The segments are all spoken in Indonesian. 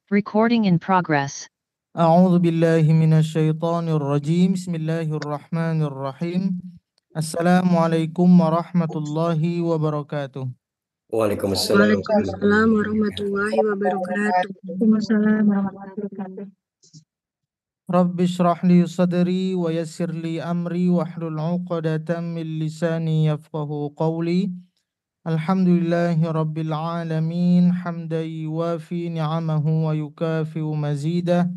Recording in progress. أعوذ بالله من الشيطان الرجيم بسم الله الرحمن الرحيم السلام عليكم ورحمة الله وبركاته Waalaikumsalam Waalaikumsalam warahmatullahi wabarakatuh. Waalaikumsalam warahmatullahi wabarakatuh. رب اشرح لي صدري ويسر لي أمري واحلل عقدة من لساني يفقه قولي الحمد لله رب العالمين حمدا يوافي نعمه ويكافئ مزيده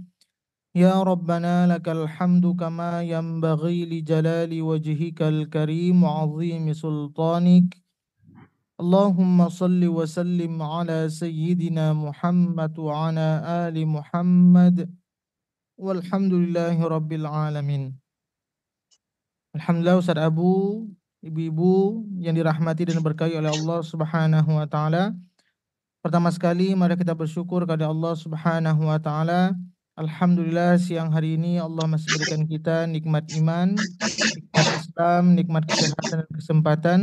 يا ربنا لك الحمد كما ينبغي لجلال وجهك الكريم وعظيم سلطانك اللهم صل وسلم على سيدنا محمد وعلى آل محمد والحمد لله رب العالمين. Alhamdulillah Ustaz Abu, ibu-ibu yang dirahmati dan diberkahi oleh Allah Subhanahu wa taala. Pertama sekali mari kita bersyukur kepada Allah Subhanahu wa taala. Alhamdulillah siang hari ini Allah masih berikan kita nikmat iman, nikmat Islam, nikmat kesehatan dan kesempatan.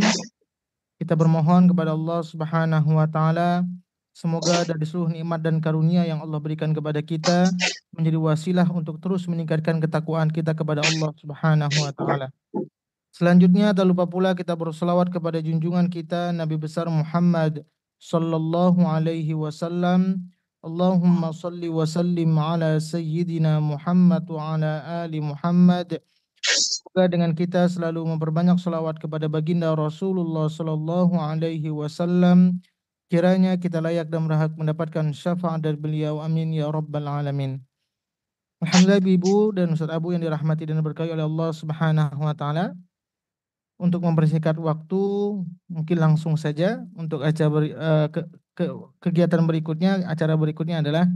Kita bermohon kepada Allah Subhanahu wa taala semoga dari seluruh nikmat dan karunia yang Allah berikan kepada kita menjadi wasilah untuk terus meningkatkan ketakwaan kita kepada Allah Subhanahu wa taala. Selanjutnya tak lupa pula kita berselawat kepada junjungan kita Nabi besar Muhammad sallallahu alaihi wasallam. Allahumma salli wa sallim ala sayyidina Muhammad wa ala ali Muhammad. Semoga dengan kita selalu memperbanyak selawat kepada baginda Rasulullah sallallahu alaihi wasallam, kiranya kita layak dan berhak mendapatkan syafaat dari beliau. Amin ya rabbal alamin. Alhamdulillah ibu dan Ustaz Abu yang dirahmati dan diberkahi oleh Allah Subhanahu wa taala. Untuk mempersingkat waktu, mungkin langsung saja untuk kegiatan berikutnya. Acara berikutnya adalah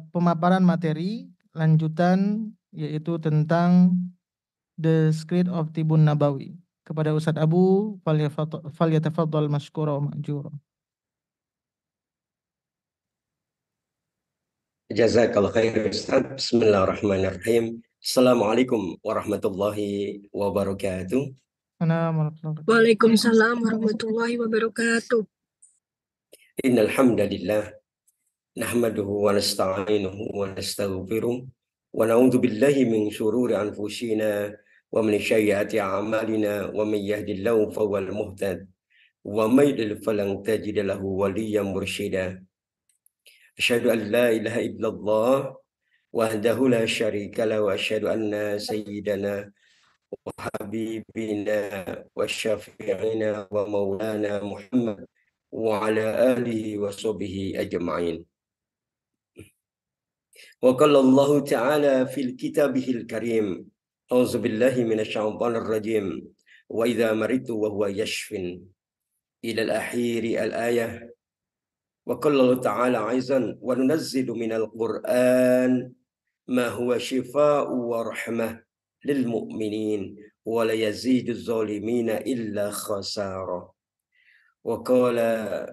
pemaparan materi lanjutan, yaitu tentang The Script of Tibun Nabawi. Kepada Ustaz Abu, falyatafaddal mashkura wa ma'jura. Jazakallah khair Ustaz. Bismillahirrahmanirrahim. Assalamualaikum warahmatullahi wabarakatuh. Waalaikumsalam warahmatullahi wabarakatuh. Innal hamdalillah nahmaduhu wa nasta'inuhu wa nastaghfiruh wa na'udzu billahi min shururi anfusina wa min sayyiati a'malina wa may yahdihillahu fahuwal muhtad wa may yudlil falan tajida lahu waliyyan mursyida. Asyhadu an la ilaha illallah wahdahu la syarika lahu wa asyhadu anna sayyidana wa habibina wa syafi'ina wa maulana Muhammad wa ala alihi wa sahbihi ajma'in. Wa qala Allah ta'ala fil kitabihil karim a'udzu billahi minasyaitonir rajim wa idza maritu wa huwa yashfin ila al-akhiri al-ayah. Wa qala Allah ta'ala aizan wa nunazzilu minal qur'an ma huwa shifaa'u wa rahmah lil mu'minin wa la yazidu zalimina illa khasara. Wa qala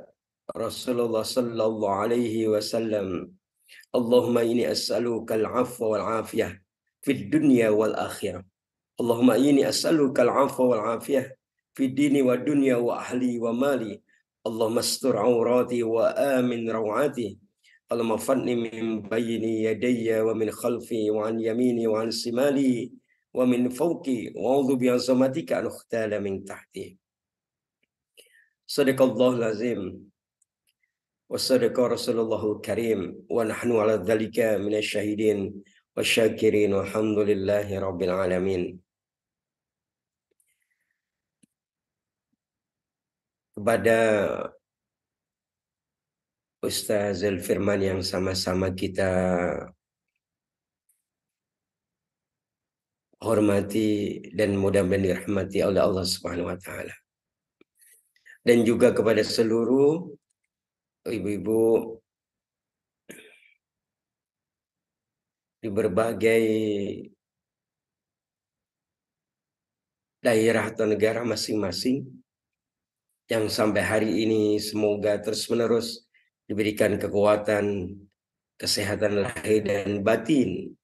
Rasulullah sallallahu alaihi wasallam Allahumma inni as'aluka al-'afwa wal 'afiyah fid dunya wal akhirah. Allahumma inni as'aluka al-'afwa wal 'afiyah fid dini wa dunya wa ahli wa mali. Allahumma astur 'aurati wa amin rawati. Allahumma fanni min bayni yadayya wa min khalfi wa an yamini wa an simali wa min fawqi wa a'udzu bi 'azamatika an ukhtala min tahti. Sadaqallahul azim wa sadaqa Rasulullahul karim wa nahnu ala dzalika minasyahidin wasyakirin walhamdulillahi rabbil alamin. Kepada Ustaz Zulfirman yang sama-sama kita hormati dan mudah-mudahan dirahmati oleh Allah Subhanahu wa taala. Dan juga kepada seluruh ibu-ibu di berbagai daerah atau negara masing-masing yang sampai hari ini semoga terus-menerus diberikan kekuatan, kesehatan lahir dan batin,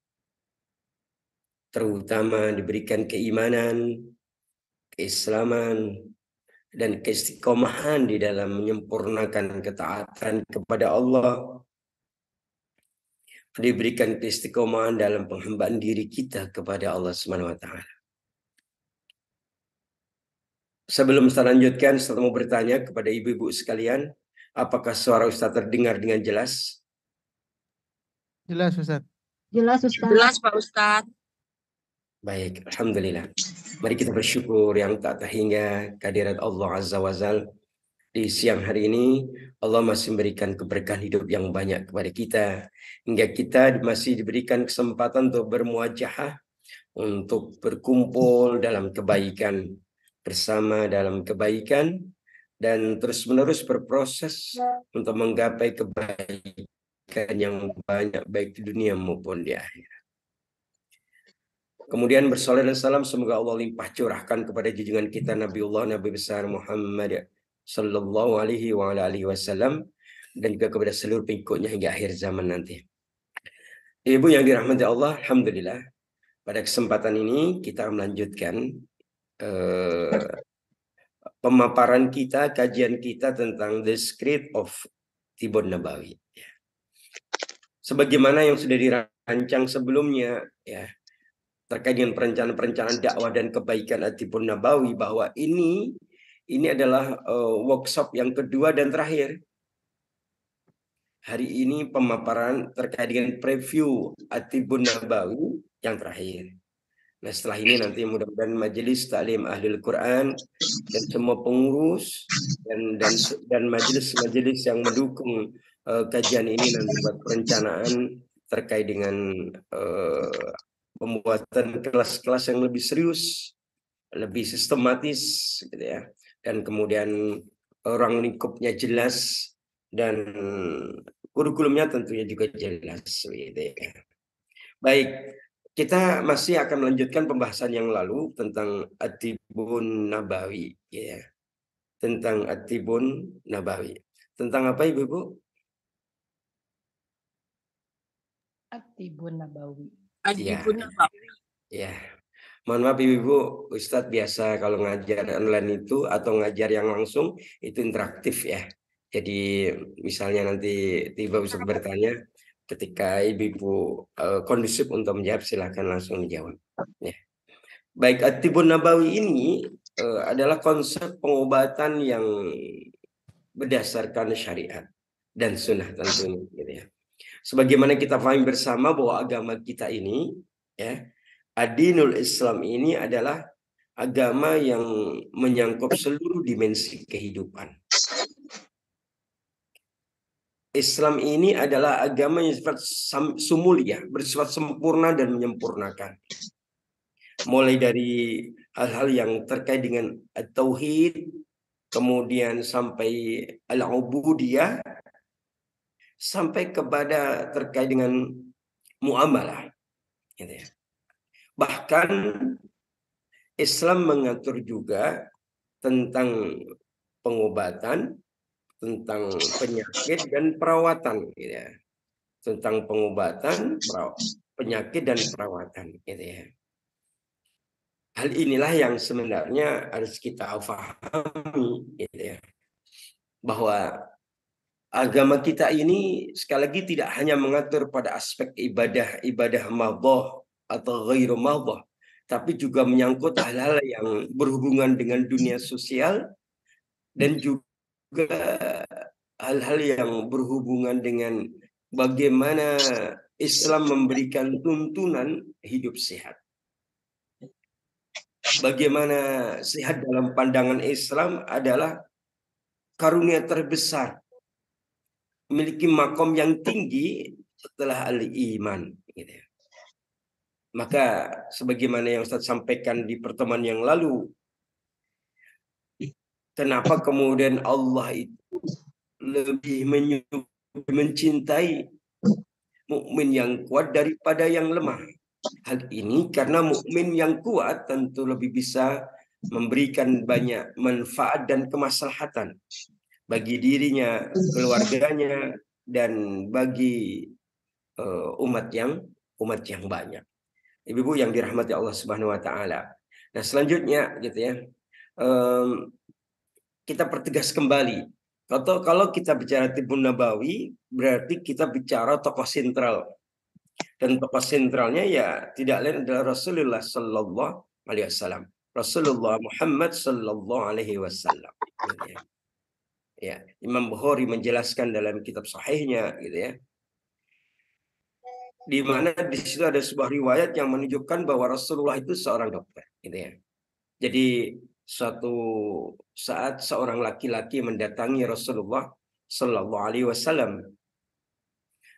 terutama diberikan keimanan, keislaman, dan keistiqomahan di dalam menyempurnakan ketaatan kepada Allah diberikan keistiqomahan dalam penghambaan diri kita kepada Allah Subhanahu wa taala. Sebelum saya lanjutkan, saya mau bertanya kepada ibu-ibu sekalian, apakah suara Ustaz terdengar dengan jelas? Jelas Ustaz. Jelas Ustaz. Jelas Pak Ustadz. Baik, alhamdulillah. Mari kita bersyukur yang tak terhingga kehadirat Allah Azza wa Jalla. Di siang hari ini Allah masih memberikan keberkahan hidup yang banyak kepada kita, hingga kita masih diberikan kesempatan untuk bermuajahah, untuk berkumpul dalam kebaikan, bersama dalam kebaikan, dan terus-menerus berproses untuk menggapai kebaikan yang banyak baik di dunia maupun di akhirat. Kemudian bersoleh dan salam semoga Allah limpah curahkan kepada junjungan kita Nabiullah Nabi besar Muhammad sallallahu alaihi wa ala alihi wasallam, dan juga kepada seluruh pengikutnya hingga akhir zaman nanti. Ibu yang dirahmati Allah, alhamdulillah pada kesempatan ini kita melanjutkan pemaparan kita, kajian kita tentang The Script of Tibun Nabawi. Sebagaimana yang sudah dirancang sebelumnya, ya, terkait dengan perencanaan-perencanaan dakwah dan kebaikan At-Tibun Nabawi, bahwa ini adalah workshop yang kedua dan terakhir. Hari ini pemaparan terkait dengan preview At-Tibun Nabawi yang terakhir. Nah, setelah ini nanti mudah-mudahan majelis taklim Ahlul Quran dan semua pengurus dan majelis-majelis yang mendukung kajian ini nanti buat perencanaan terkait dengan pembuatan kelas-kelas yang lebih serius, lebih sistematis, gitu ya, dan kemudian orang lingkupnya jelas dan kurikulumnya tentunya juga jelas, gitu ya. Baik, kita masih akan melanjutkan pembahasan yang lalu tentang At-Tibun Nabawi, ya, tentang At-Tibun Nabawi. Tentang apa ibu-ibu? At-Tibun Nabawi. At-Tibun Nabawi. Ya, mohon maaf ibu-ibu, Ustadz biasa kalau ngajar online itu atau ngajar yang langsung itu interaktif ya. Jadi misalnya nanti tiba Ustadz bertanya, ketika ibu-ibu kondusif untuk menjawab, silakan langsung menjawab. Ya. Baik, At-Tibun Nabawi ini adalah konsep pengobatan yang berdasarkan syariat dan sunnah tentunya, gitu ya. Sebagaimana kita pahami bersama bahwa agama kita ini, ya, Ad-Dinul Islam ini adalah agama yang menyangkut seluruh dimensi kehidupan. Islam ini adalah agama yang bersifat sumulia, bersifat sempurna dan menyempurnakan. Mulai dari hal-hal yang terkait dengan tauhid, kemudian sampai al-ubudiyah, sampai kepada terkait dengan muamalah, gitu ya. Bahkan Islam mengatur juga tentang pengobatan, tentang penyakit dan perawatan, gitu ya. Tentang pengobatan, penyakit dan perawatan, gitu ya. Hal inilah yang sebenarnya harus kita pahami, gitu ya, bahwa agama kita ini sekali lagi tidak hanya mengatur pada aspek ibadah madhah atau ghairu madhah, tapi juga menyangkut hal-hal yang berhubungan dengan dunia sosial dan juga hal-hal yang berhubungan dengan bagaimana Islam memberikan tuntunan hidup sehat. Bagaimana sehat dalam pandangan Islam adalah karunia terbesar, memiliki makom yang tinggi setelah al-iman, gitu ya. Maka sebagaimana yang Ustaz sampaikan di pertemuan yang lalu, kenapa kemudian Allah itu lebih mencintai mukmin yang kuat daripada yang lemah? Hal ini karena mukmin yang kuat tentu lebih bisa memberikan banyak manfaat dan kemaslahatan bagi dirinya, keluarganya, dan bagi umat yang banyak. Ibu-ibu yang dirahmati Allah Subhanahu wa taala. Nah, selanjutnya gitu ya. Kita pertegas kembali. Kalau kita bicara Tibun Nabawi, berarti kita bicara tokoh sentral Dan tokoh sentralnya ya tidak lain adalah Rasulullah Sallallahu Alaihi Wasallam. Rasulullah Muhammad Sallallahu Alaihi Wasallam. Gitu ya. Ya, Imam Bukhari menjelaskan dalam kitab sahihnya, gitu ya. Di mana di situ ada sebuah riwayat yang menunjukkan bahwa Rasulullah itu seorang dokter, gitu ya. Jadi suatu saat seorang laki-laki mendatangi Rasulullah Sallallahu Alaihi Wasallam.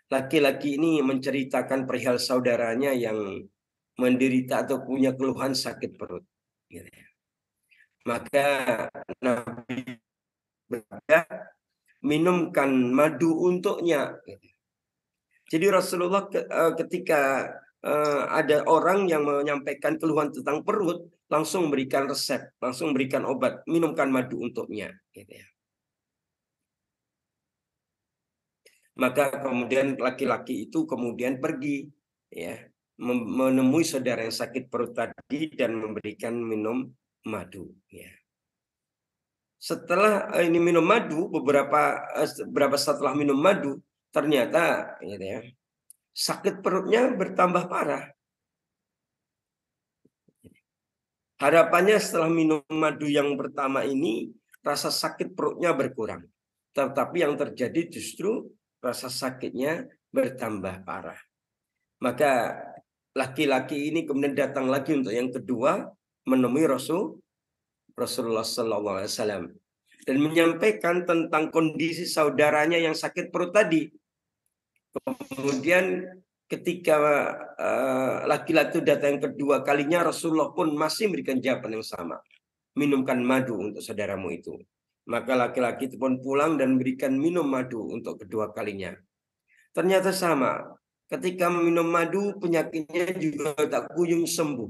Laki-laki ini menceritakan perihal saudaranya yang menderita atau punya keluhan sakit perut. Gitu ya. Maka Nabi bersabda, minumkan madu untuknya. Jadi Rasulullah ketika ada orang yang menyampaikan keluhan tentang perut, langsung berikan resep, langsung berikan obat, minumkan madu untuknya. Gitu ya. Maka kemudian laki-laki itu kemudian pergi, ya, menemui saudara yang sakit perut tadi dan memberikan minum madu. Ya. Setelah ini minum madu, beberapa setelah minum madu, ternyata gitu ya, sakit perutnya bertambah parah. Harapannya setelah minum madu yang pertama ini, rasa sakit perutnya berkurang. Tetapi yang terjadi justru rasa sakitnya bertambah parah. Maka laki-laki ini kemudian datang lagi untuk yang kedua, menemui Rasulullah SAW dan menyampaikan tentang kondisi saudaranya yang sakit perut tadi. Kemudian ketika laki-laki datang yang kedua kalinya, Rasulullah pun masih memberikan jawaban yang sama. Minumkan madu untuk saudaramu itu. Maka laki-laki itu pun pulang dan berikan minum madu untuk kedua kalinya. Ternyata sama. Ketika meminum madu, penyakitnya juga tak kunjung sembuh.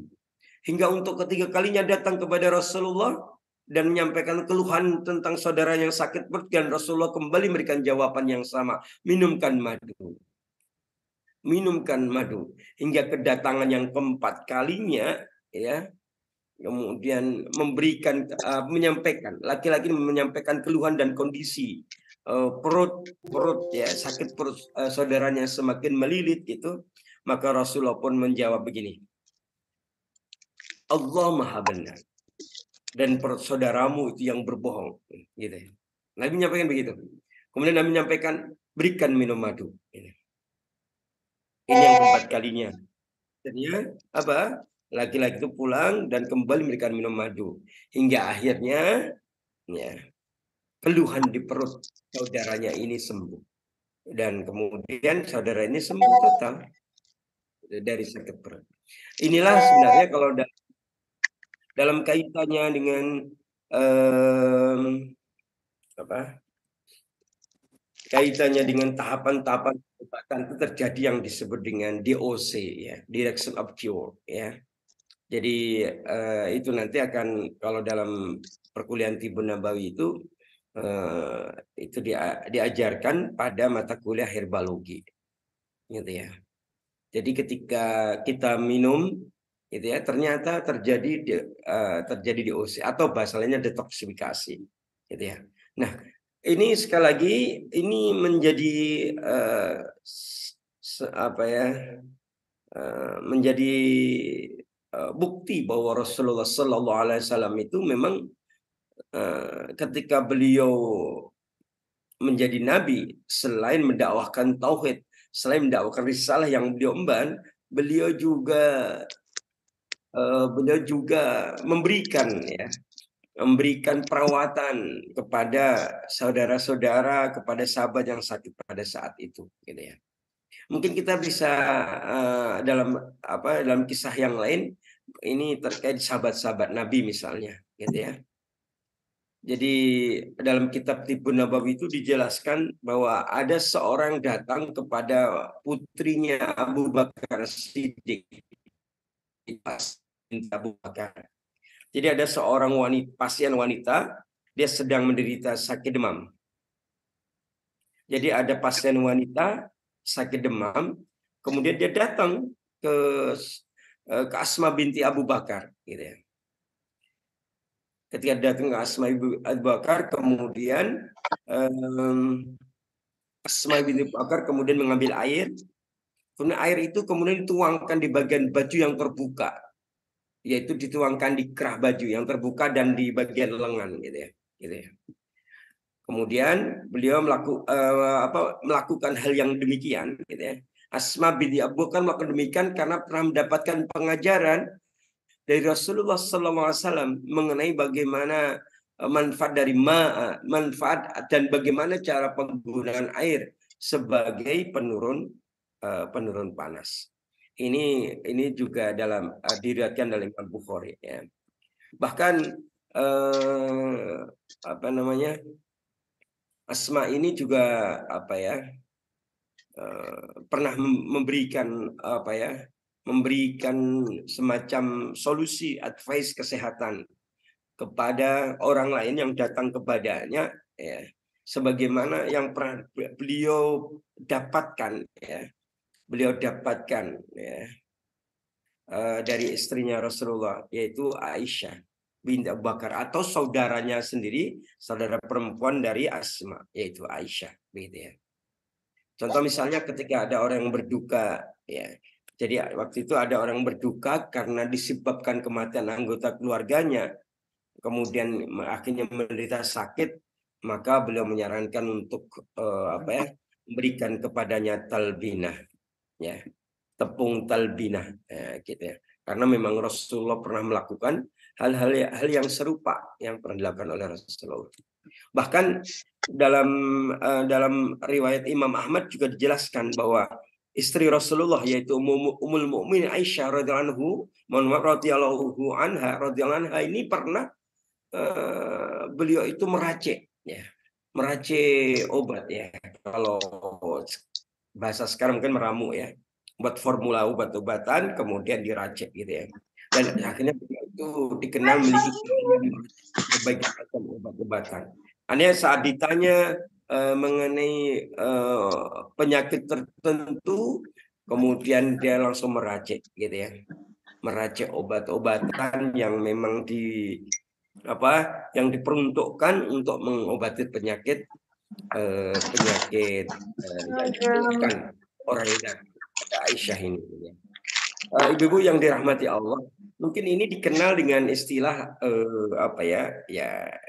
Hingga untuk ketiga kalinya datang kepada Rasulullah dan menyampaikan keluhan tentang saudara yang sakit perut, dan Rasulullah kembali memberikan jawaban yang sama. Minumkan madu. Minumkan madu. Hingga kedatangan yang keempat kalinya, ya, kemudian menyampaikan, laki-laki menyampaikan keluhan dan kondisi perut ya, sakit perut saudaranya semakin melilit gitu. Maka Rasulullah pun menjawab begini, Allah Maha benar dan perut saudaramu itu yang berbohong, gitu. Nabi menyampaikan begitu. Kemudian Nabi menyampaikan, berikan minum madu. Ini yang keempat kalinya. Jadinya apa? Laki-laki itu pulang dan kembali memberikan minum madu. Hingga akhirnya ya, keluhan di perut saudaranya ini sembuh. Dan kemudian saudara ini sembuh total dari sakit perut. Inilah sebenarnya kalau dalam kaitannya dengan kaitannya dengan tahapan-tahapan pengobatan itu terjadi yang disebut dengan DOC, ya, Direction of Cure, ya. Jadi itu nanti akan, kalau dalam perkuliahan Tibbun Nabawi itu diajarkan pada mata kuliah herbalogi, gitu ya. Jadi ketika kita minum, gitu ya, ternyata terjadi DOC atau bahasa lainnya detoksifikasi, gitu ya. Nah, ini sekali lagi ini menjadi menjadi bukti bahwa Rasulullah Sallallahu Alaihi Wasallam itu memang ketika beliau menjadi nabi, selain mendakwahkan tauhid, selain mendakwahkan risalah yang beliau emban, beliau juga memberikan perawatan kepada saudara-saudara, kepada sahabat yang sakit pada saat itu, gitu ya. Mungkin kita bisa dalam kisah yang lain ini terkait sahabat-sahabat Nabi misalnya, gitu ya. Jadi dalam kitab Tibbun Nabawi itu dijelaskan bahwa ada seorang datang kepada putrinya Abu Bakar Siddiq, Abu Bakar. Jadi ada seorang pasien wanita, dia sedang menderita sakit demam. Jadi ada pasien wanita sakit demam, kemudian dia datang ke Asma binti Abu Bakar, gitu ya. Ketika datang ke Asma Abu Bakar, kemudian Asma binti Abu Bakar kemudian mengambil air, Kemudian air itu kemudian dituangkan di bagian baju yang terbuka, yaitu dituangkan di kerah baju yang terbuka dan di bagian lengan, gitu ya. Kemudian beliau melakukan hal yang demikian, gitu ya. Asma binti Abu Bakar melakukan demikian karena pernah mendapatkan pengajaran dari Rasulullah SAW mengenai bagaimana manfaat dari manfaat dan bagaimana cara penggunaan air sebagai penurun panas. Ini juga diriwayatkan dalam Imam Bukhari, ya. Bahkan Asma ini juga pernah memberikan semacam solusi advice kesehatan kepada orang lain yang datang kepadanya, ya, sebagaimana yang pernah beliau dapatkan, ya. Beliau dapatkan, ya, dari istrinya Rasulullah, yaitu Aisyah binti Abu Bakar, atau saudaranya sendiri, saudara perempuan dari Asma, yaitu Aisyah, gitu ya. Contoh misalnya ketika ada orang yang berduka, ya. Jadi waktu itu ada orang berduka karena disebabkan kematian anggota keluarganya, kemudian akhirnya menderita sakit, maka beliau menyarankan untuk memberikan kepadanya talbinah, ya, tepung talbinah, ya, gitu ya. Karena memang Rasulullah pernah melakukan hal-hal yang serupa yang pernah dilakukan oleh Rasulullah. Bahkan dalam riwayat Imam Ahmad juga dijelaskan bahwa istri Rasulullah, yaitu Ummul Mukminin Aisyah radhiyallahu anha ini pernah beliau itu meracik, ya, meracik obat, ya. Kalau bahasa sekarang mungkin meramu, ya, buat formula obat-obatan kemudian diracik, gitu ya. Dan akhirnya itu dikenal memiliki berbagai macam obat-obatan. Hanya saat ditanya mengenai penyakit tertentu, kemudian dia langsung meracik, gitu ya, meracik obat-obatan yang memang yang diperuntukkan untuk mengobati penyakit yang dibutuhkan orang yang Aisyah ini. Ibu-ibu yang dirahmati Allah, mungkin ini dikenal dengan istilah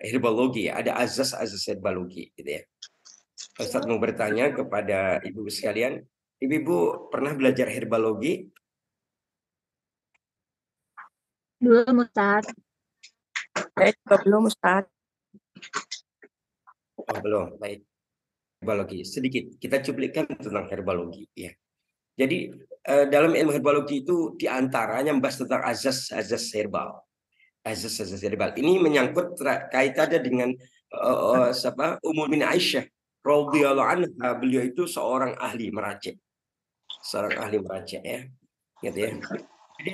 herbologi, ya. Ada azas herbologi, gitu ya. Ustaz mau bertanya kepada ibu sekalian, ibu pernah belajar herbologi? Belum, Ustaz. Saya juga belum, Ustaz. Oh, belum. Baik. Herbologi sedikit kita cuplikan tentang herbologi, ya. Jadi dalam ilmu herbologi itu diantaranya membahas tentang azas herbal. Azas herbal ini menyangkut kaitannya dengan Ummul Mukminin Aisyah radhiyallahu anha. Beliau itu seorang ahli meracik, ya, gitu ya. Jadi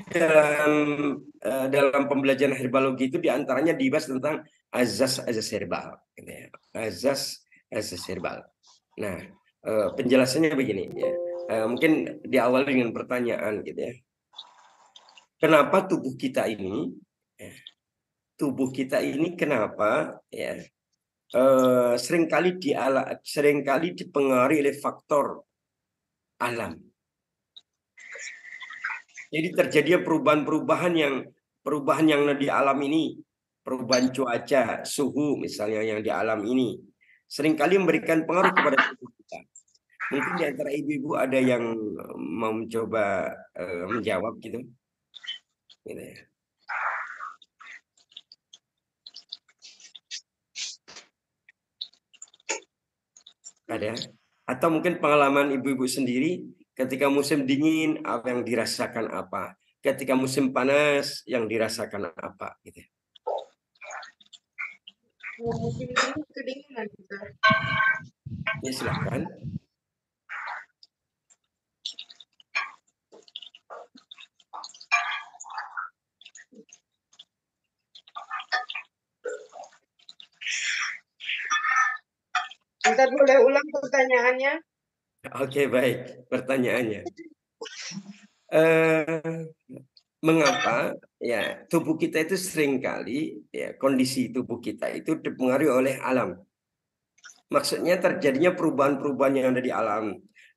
dalam pembelajaran herbologi itu diantaranya dibahas tentang azas herbal, gitu ya. Azas herbal. Nah, penjelasannya begini, ya. Mungkin diawali dengan pertanyaan, gitu ya. Kenapa tubuh kita ini kenapa, ya, seringkali dipengaruhi oleh faktor alam. Jadi terjadi perubahan yang di alam ini, perubahan cuaca, suhu misalnya yang di alam ini, seringkali memberikan pengaruh kepada tubuh kita. Mungkin di antara ibu-ibu ada yang mau mencoba menjawab, gitu ya. Ada? Atau mungkin pengalaman ibu-ibu sendiri ketika musim dingin apa yang dirasakan apa? Ketika musim panas yang dirasakan apa, gitu. Musim dingin kedinginan, Ya, silakan. Ustaz boleh ulang pertanyaannya? Oke, baik. Pertanyaannya, mengapa, ya, tubuh kita itu seringkali, ya, kondisi tubuh kita itu dipengaruhi oleh alam. Maksudnya terjadinya perubahan-perubahan yang ada di alam.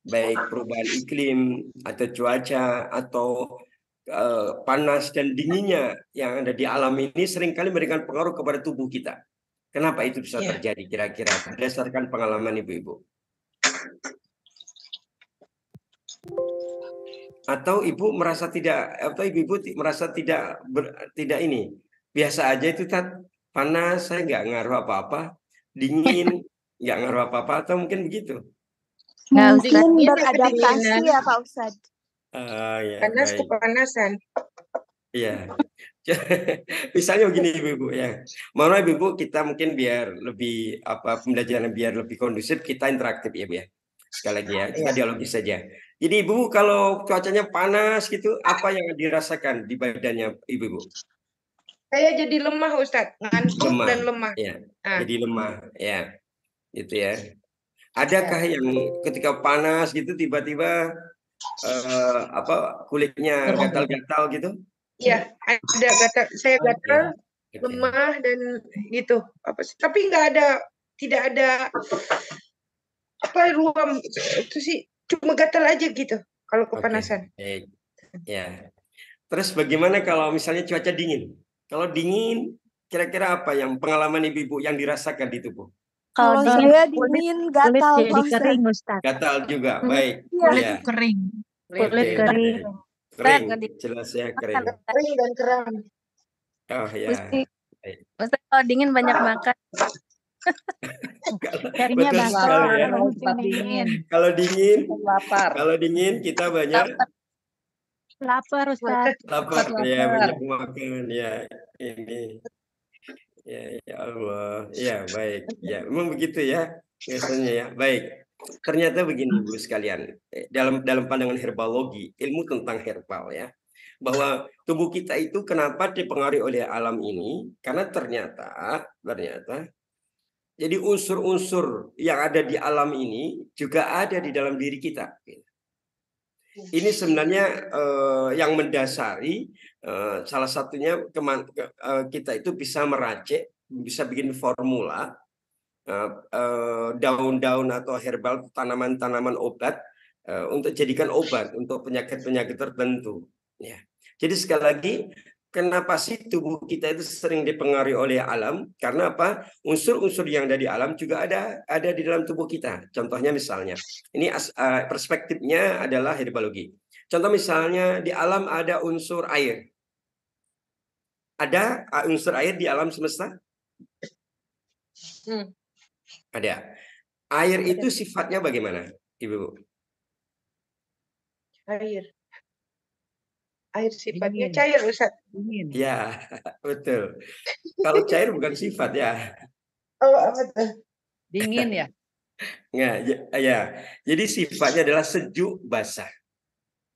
baik perubahan iklim atau cuaca atau panas dan dinginnya yang ada di alam ini seringkali memberikan pengaruh kepada tubuh kita. Kenapa itu bisa terjadi kira-kira berdasarkan pengalaman ibu-ibu? Atau ibu merasa tidak, atau ibu-ibu merasa tidak ini biasa aja itu panas saya nggak ngaruh apa-apa, dingin nggak ngaruh apa-apa, atau mungkin begitu? Mungkin Dinginnya beradaptasi kedinginan. ya Pak Ustadz. Ya, Panas baik. kepanasan. Iya. Misalnya begini ibu-ibu ya. Mohon maaf ibu, kita mungkin biar lebih pembelajaran biar lebih kondusif, kita interaktif ya Bu ya. Sekali lagi ya, kita dialogis saja. Jadi ibu kalau cuacanya panas gitu, apa yang dirasakan di badannya ibu-ibu? Saya jadi lemah Ustadz, ngantuk Lemah. dan lemah. Ya. Ah. Jadi lemah ya. Gitu ya. Adakah yang ketika panas gitu tiba-tiba kulitnya gatal-gatal gitu? Iya, ada gatal. Saya gatal, Oke. lemah dan gitu. Tapi tidak ada ruam itu sih, cuma gatal aja gitu kalau kepanasan. Baik. Ya. Terus bagaimana kalau misalnya cuaca dingin? Kalau dingin, kira-kira apa yang pengalaman ibu-ibu yang dirasakan di tubuh? Kalau saya dingin gatal jadi Pak Ustadz. kering Ustadz. Gatal juga, baik. Kulit Ya. kering. Kulit Oke, kering. kering, jelas ya kering. Kering dan kram. Oh ya. Ustadz kalau dingin banyak makan. Carinya Betul bakso sekali ya. kalau musim dingin. Kalau dingin kita banyak Lapar Ustadz. lapar ya, banyak makan ya. Ini ya Allah, ya baik, ya memang begitu ya biasanya ya. Baik, ternyata begini ibu sekalian, dalam pandangan herbologi, ilmu tentang herbal ya, bahwa tubuh kita itu kenapa dipengaruhi oleh alam ini? Karena ternyata jadi unsur-unsur yang ada di alam ini juga ada di dalam diri kita. Ini sebenarnya yang mendasari salah satunya kita itu bisa meracik, bisa bikin formula daun-daun atau herbal, tanaman-tanaman obat untuk jadikan obat untuk penyakit-penyakit tertentu. Ya. Jadi sekali lagi, kenapa sih tubuh kita itu sering dipengaruhi oleh alam? Karena apa? Unsur-unsur yang ada di alam juga ada di dalam tubuh kita. Contohnya misalnya, ini perspektifnya adalah herbologi. Contoh misalnya di alam ada unsur air. Ada unsur air di alam semesta? Ada. Air itu sifatnya bagaimana, Ibu? Air sifatnya cair, Ustaz. Ya, betul. Kalau cair bukan sifat ya. Oh, betul. Dingin ya? Nggak, ya. Jadi sifatnya adalah sejuk basah.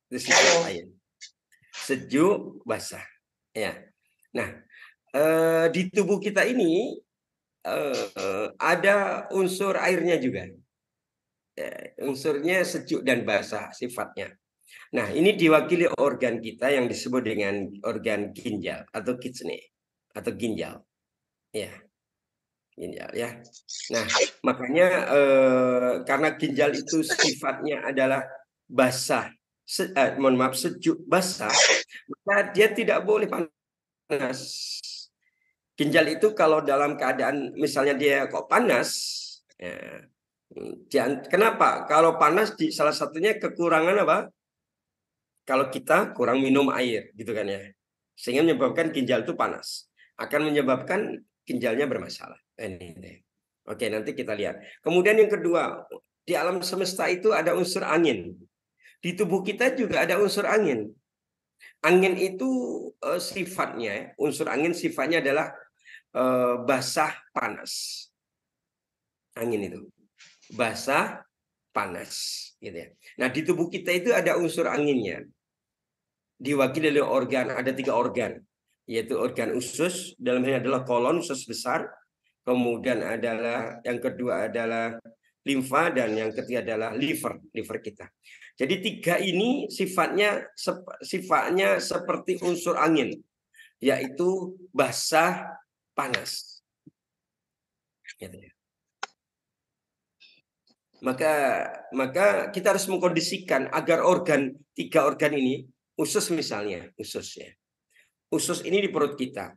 Itu sifat air. Sejuk basah. Ya. Nah, di tubuh kita ini ada unsur airnya juga. Unsurnya sejuk dan basah sifatnya. Nah, ini diwakili organ kita yang disebut dengan organ ginjal atau kidney atau ginjal. Ya. Ginjal ya. Nah, makanya karena ginjal itu sifatnya adalah basah, sejuk basah, maka dia tidak boleh panas. Ginjal itu kalau dalam keadaan misalnya dia kok panas, ya, kenapa? Kalau panas salah satunya kekurangan apa? Kalau kita kurang minum air, gitu kan ya, sehingga menyebabkan ginjal itu panas, akan menyebabkan ginjalnya bermasalah. Oke, nanti kita lihat. Kemudian yang kedua, di alam semesta itu ada unsur angin. Di tubuh kita juga ada unsur angin. Angin itu sifatnya, unsur angin sifatnya adalah basah panas. Angin itu basah panas, gitu ya. Nah, di tubuh kita itu ada unsur anginnya. Diwakili oleh organ, ada 3 organ, yaitu organ usus, dalam hal ini adalah kolon, usus besar. Kemudian yang kedua adalah limfa, dan yang ketiga adalah liver kita. Jadi 3 ini sifatnya seperti unsur angin, yaitu basah panas. Gitu ya. Maka kita harus mengkondisikan agar tiga organ ini, usus misalnya, usus ya. Usus ini di perut kita.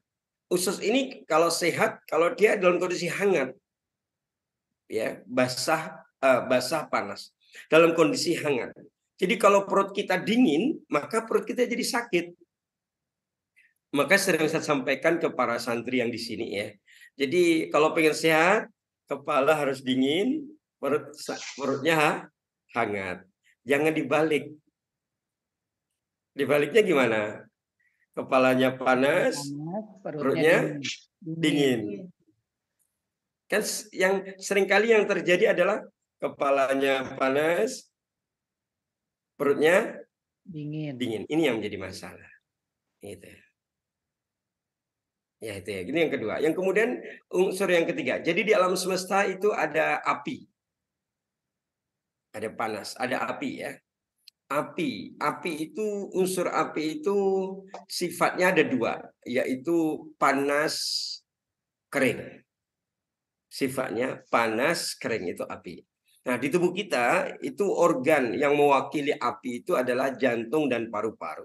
Usus ini kalau sehat, kalau dia dalam kondisi hangat, ya basah panas, dalam kondisi hangat. Jadi kalau perut kita dingin, maka perut kita jadi sakit. Maka sering saya sampaikan ke para santri yang di sini ya. Jadi kalau pengen sehat, kepala harus dingin, perutnya hangat. Jangan dibalik. Dibaliknya gimana? Kepalanya panas, perutnya dingin. Kan yang seringkali yang terjadi adalah kepalanya panas, perutnya dingin. Ini yang menjadi masalah. Gitu. Ya itu ya. Ini yang kedua. Yang kemudian unsur yang ketiga. Jadi di alam semesta itu ada api. Ada panas, ada api ya. Api itu, unsur api itu sifatnya ada dua, yaitu panas, kering. Sifatnya panas, kering itu api. Nah di tubuh kita itu organ yang mewakili api itu adalah jantung dan paru-paru.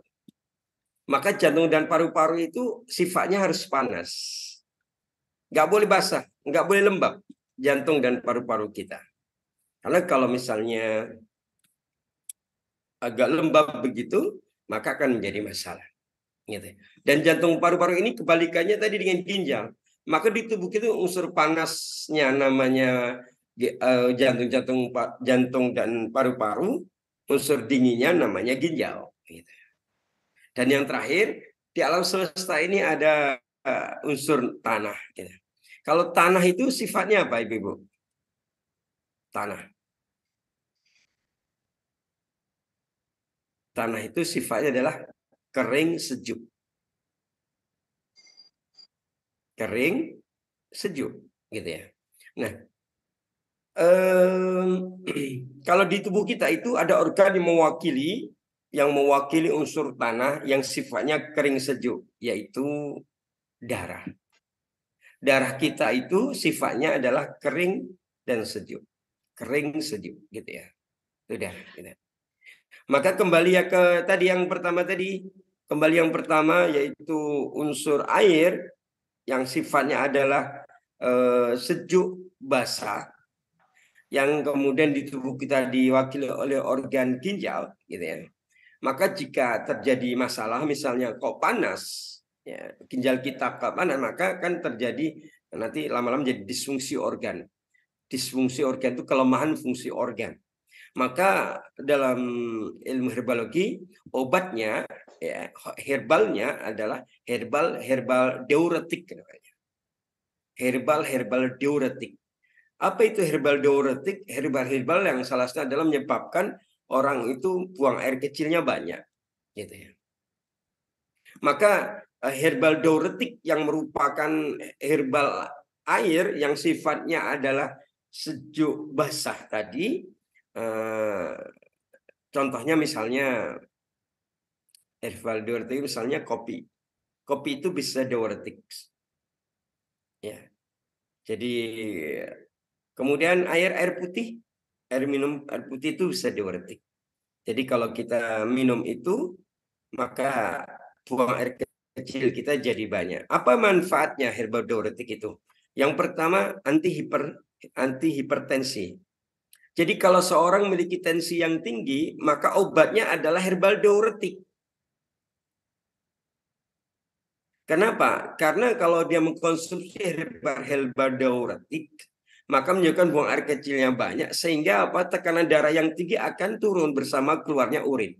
Maka jantung dan paru-paru itu sifatnya harus panas. Nggak boleh basah, nggak boleh lembab jantung dan paru-paru kita. Karena kalau misalnya agak lembab begitu, maka akan menjadi masalah. Gitu. Dan jantung paru-paru ini kebalikannya tadi dengan ginjal. Maka di tubuh kita unsur panasnya namanya jantung dan paru-paru, unsur dinginnya namanya ginjal. Gitu. Dan yang terakhir, di alam semesta ini ada unsur tanah. Gitu. Kalau tanah itu sifatnya apa, Ibu? Tanah. Tanah itu sifatnya adalah kering sejuk. Kering sejuk, gitu ya. Nah, kalau di tubuh kita itu ada organ yang mewakili unsur tanah yang sifatnya kering sejuk, yaitu darah. Darah kita itu sifatnya adalah kering dan sejuk. Kering sejuk, gitu ya. Itu darah kita. Maka kembali ya ke tadi yang pertama yaitu unsur air yang sifatnya adalah sejuk basah, yang kemudian di tubuh kita diwakili oleh organ ginjal, gitu ya. Maka jika terjadi masalah, misalnya kok panas, ya, ginjal kita kok panas, maka kan terjadi nanti lama-lama jadi disfungsi organ. Disfungsi organ itu kelemahan fungsi organ. Maka dalam ilmu herbologi obatnya, ya, herbalnya adalah herbal diuretik namanya. Herbal diuretik. Apa itu herbal diuretik? Herbal yang salah satu adalah menyebabkan orang itu buang air kecilnya banyak, gitu ya. Maka herbal diuretik yang merupakan herbal air yang sifatnya adalah sejuk basah tadi. Contohnya misalnya herbal diuretik, misalnya kopi. Kopi itu bisa diuretik. Ya. Jadi kemudian air putih, air putih itu bisa diuretik. Jadi kalau kita minum itu, maka buang air kecil kita jadi banyak. Apa manfaatnya herbal diuretik itu? Yang pertama anti hipertensi. Jadi kalau seorang memiliki tensi yang tinggi, maka obatnya adalah herbal diuretik. Kenapa? Karena kalau dia mengkonsumsi herbal diuretik, maka menyebabkan buang air kecilnya banyak, sehingga tekanan darah yang tinggi akan turun bersama keluarnya urin.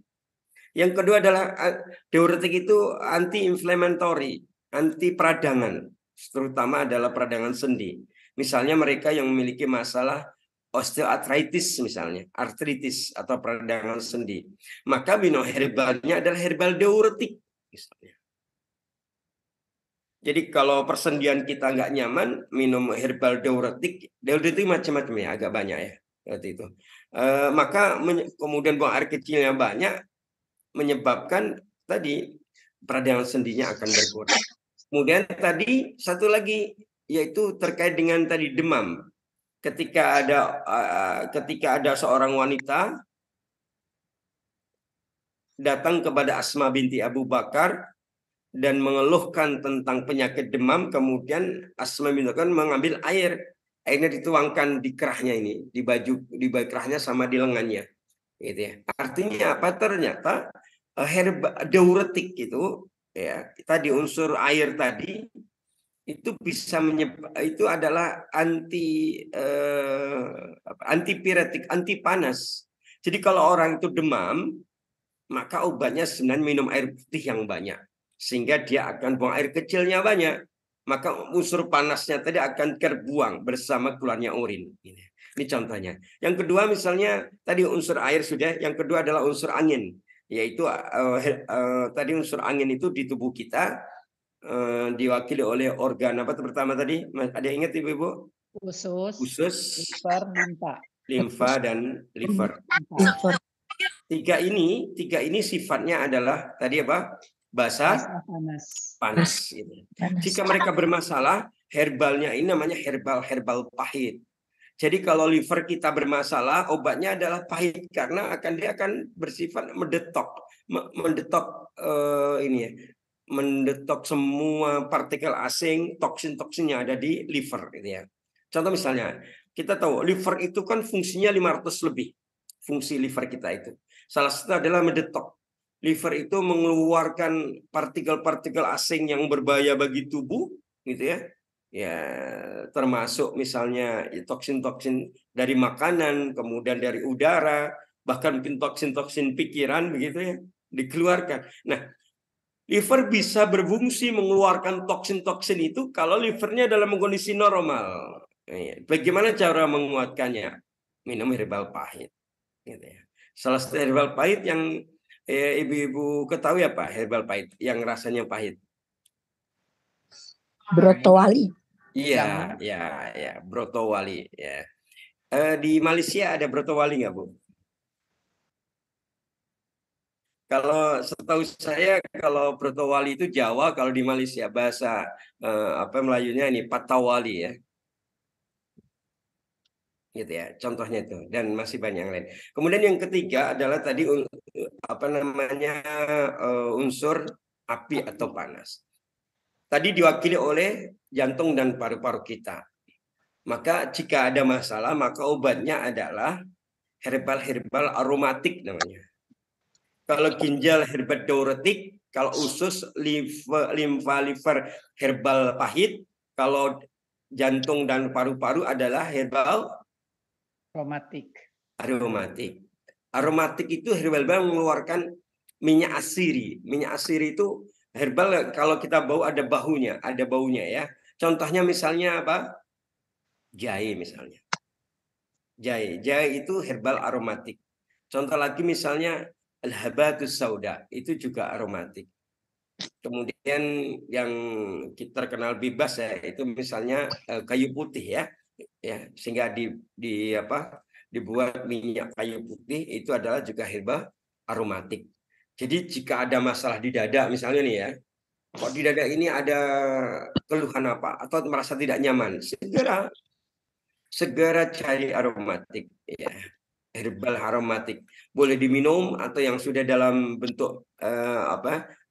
Yang kedua adalah diuretik itu anti-inflammatory, anti peradangan, terutama adalah peradangan sendi. Misalnya mereka yang memiliki masalah osteoartritis misalnya, artritis atau peradangan sendi, maka minum herbalnya adalah herbal diuretik misalnya. Jadi kalau persendian kita nggak nyaman, minum herbal diuretik macam-macam ya, agak banyak ya, seperti itu. Maka kemudian buang air kecilnya banyak, menyebabkan tadi peradangan sendinya akan berkurang. Kemudian tadi satu lagi yaitu terkait dengan tadi demam. ketika ada seorang wanita datang kepada Asma binti Abu Bakar dan mengeluhkan tentang penyakit demam, kemudian Asma binti Abu Bakar mengambil airnya dituangkan di kerahnya ini, di baju kerahnya sama di lengannya, gitu ya. Artinya apa? Ternyata diuretik itu, ya, tadi unsur air tadi itu bisa itu adalah antipiretik, anti panas. Jadi kalau orang itu demam, maka obatnya sebenarnya minum air putih yang banyak, sehingga dia akan buang air kecilnya banyak. Maka unsur panasnya tadi akan terbuang bersama keluarnya urin. Ini contohnya. Yang kedua misalnya tadi unsur air sudah, yang kedua adalah unsur angin, yaitu tadi unsur angin itu di tubuh kita diwakili oleh organ apa pertama tadi? Ada yang ingat Ibu? Usus, limfa dan liver. Tiga ini sifatnya adalah tadi apa? Basah, panas. Gitu. Jika mereka bermasalah, herbalnya ini namanya herbal pahit. Jadi kalau liver kita bermasalah, obatnya adalah pahit karena dia akan bersifat mendetok mendetok semua partikel asing, toksin-toksin yang ada di liver, gitu ya. Contoh misalnya, kita tahu liver itu kan fungsinya 500 lebih. Fungsi liver kita itu. Salah satu adalah mendetok. Liver itu mengeluarkan partikel-partikel asing yang berbahaya bagi tubuh, gitu ya. Ya, termasuk misalnya toksin-toksin dari makanan, kemudian dari udara, bahkan mungkin toksin-toksin pikiran, begitu ya, dikeluarkan. Nah, liver bisa berfungsi mengeluarkan toksin-toksin itu kalau livernya dalam kondisi normal. Bagaimana cara menguatkannya? Minum herbal pahit. Gitu ya. Salah satu herbal pahit yang ibu-ibu ketahui apa? Herbal pahit yang rasanya pahit. Brotowali. Iya, brotowali. Ya. Di Malaysia ada brotowali nggak, Bu? Kalau setahu saya, kalau brotowali itu Jawa, kalau di Malaysia bahasa Melayunya ini patawali ya. Gitu ya, contohnya itu, dan masih banyak yang lain. Kemudian yang ketiga adalah tadi unsur api atau panas. Tadi diwakili oleh jantung dan paru-paru kita. Maka jika ada masalah, maka obatnya adalah herbal aromatik namanya. Kalau ginjal herbal diuretik, kalau usus limfa liver herbal pahit, kalau jantung dan paru-paru adalah herbal aromatik. Aromatik itu herbal yang mengeluarkan minyak asiri. Minyak asiri itu herbal kalau kita bau ada baunya ya. Contohnya misalnya apa? Jahe misalnya. Jahe itu herbal aromatik. Contoh lagi misalnya al-habatus sauda, itu juga aromatik. Kemudian yang kita terkenal bebas ya, itu misalnya kayu putih ya, sehingga dibuat minyak kayu putih itu adalah juga herbal aromatik. Jadi jika ada masalah di dada misalnya nih ya, kok di dada ini ada keluhan apa atau merasa tidak nyaman, segera cari aromatik ya. Herbal aromatik boleh diminum atau yang sudah dalam bentuk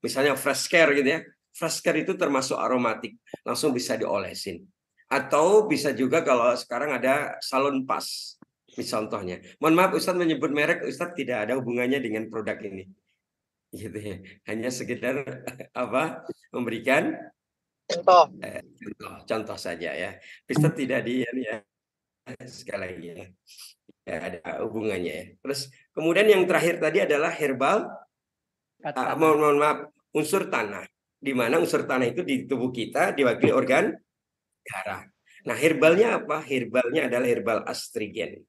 misalnya fresh care gitu ya. Fresh care itu termasuk aromatik, langsung bisa diolesin. Atau bisa juga kalau sekarang ada salon pas, contohnya. Mohon maaf Ustadz menyebut merek, Ustadz tidak ada hubungannya dengan produk ini. Gitu ya. Hanya sekedar memberikan contoh saja ya. Ustadz tidak sekali lagi ya. Ada hubungannya ya. Terus kemudian yang terakhir tadi adalah herbal mohon maaf, unsur tanah. Di mana unsur tanah itu di tubuh kita diwakili organ darah. Nah, herbalnya apa? Herbalnya adalah herbal astrigen.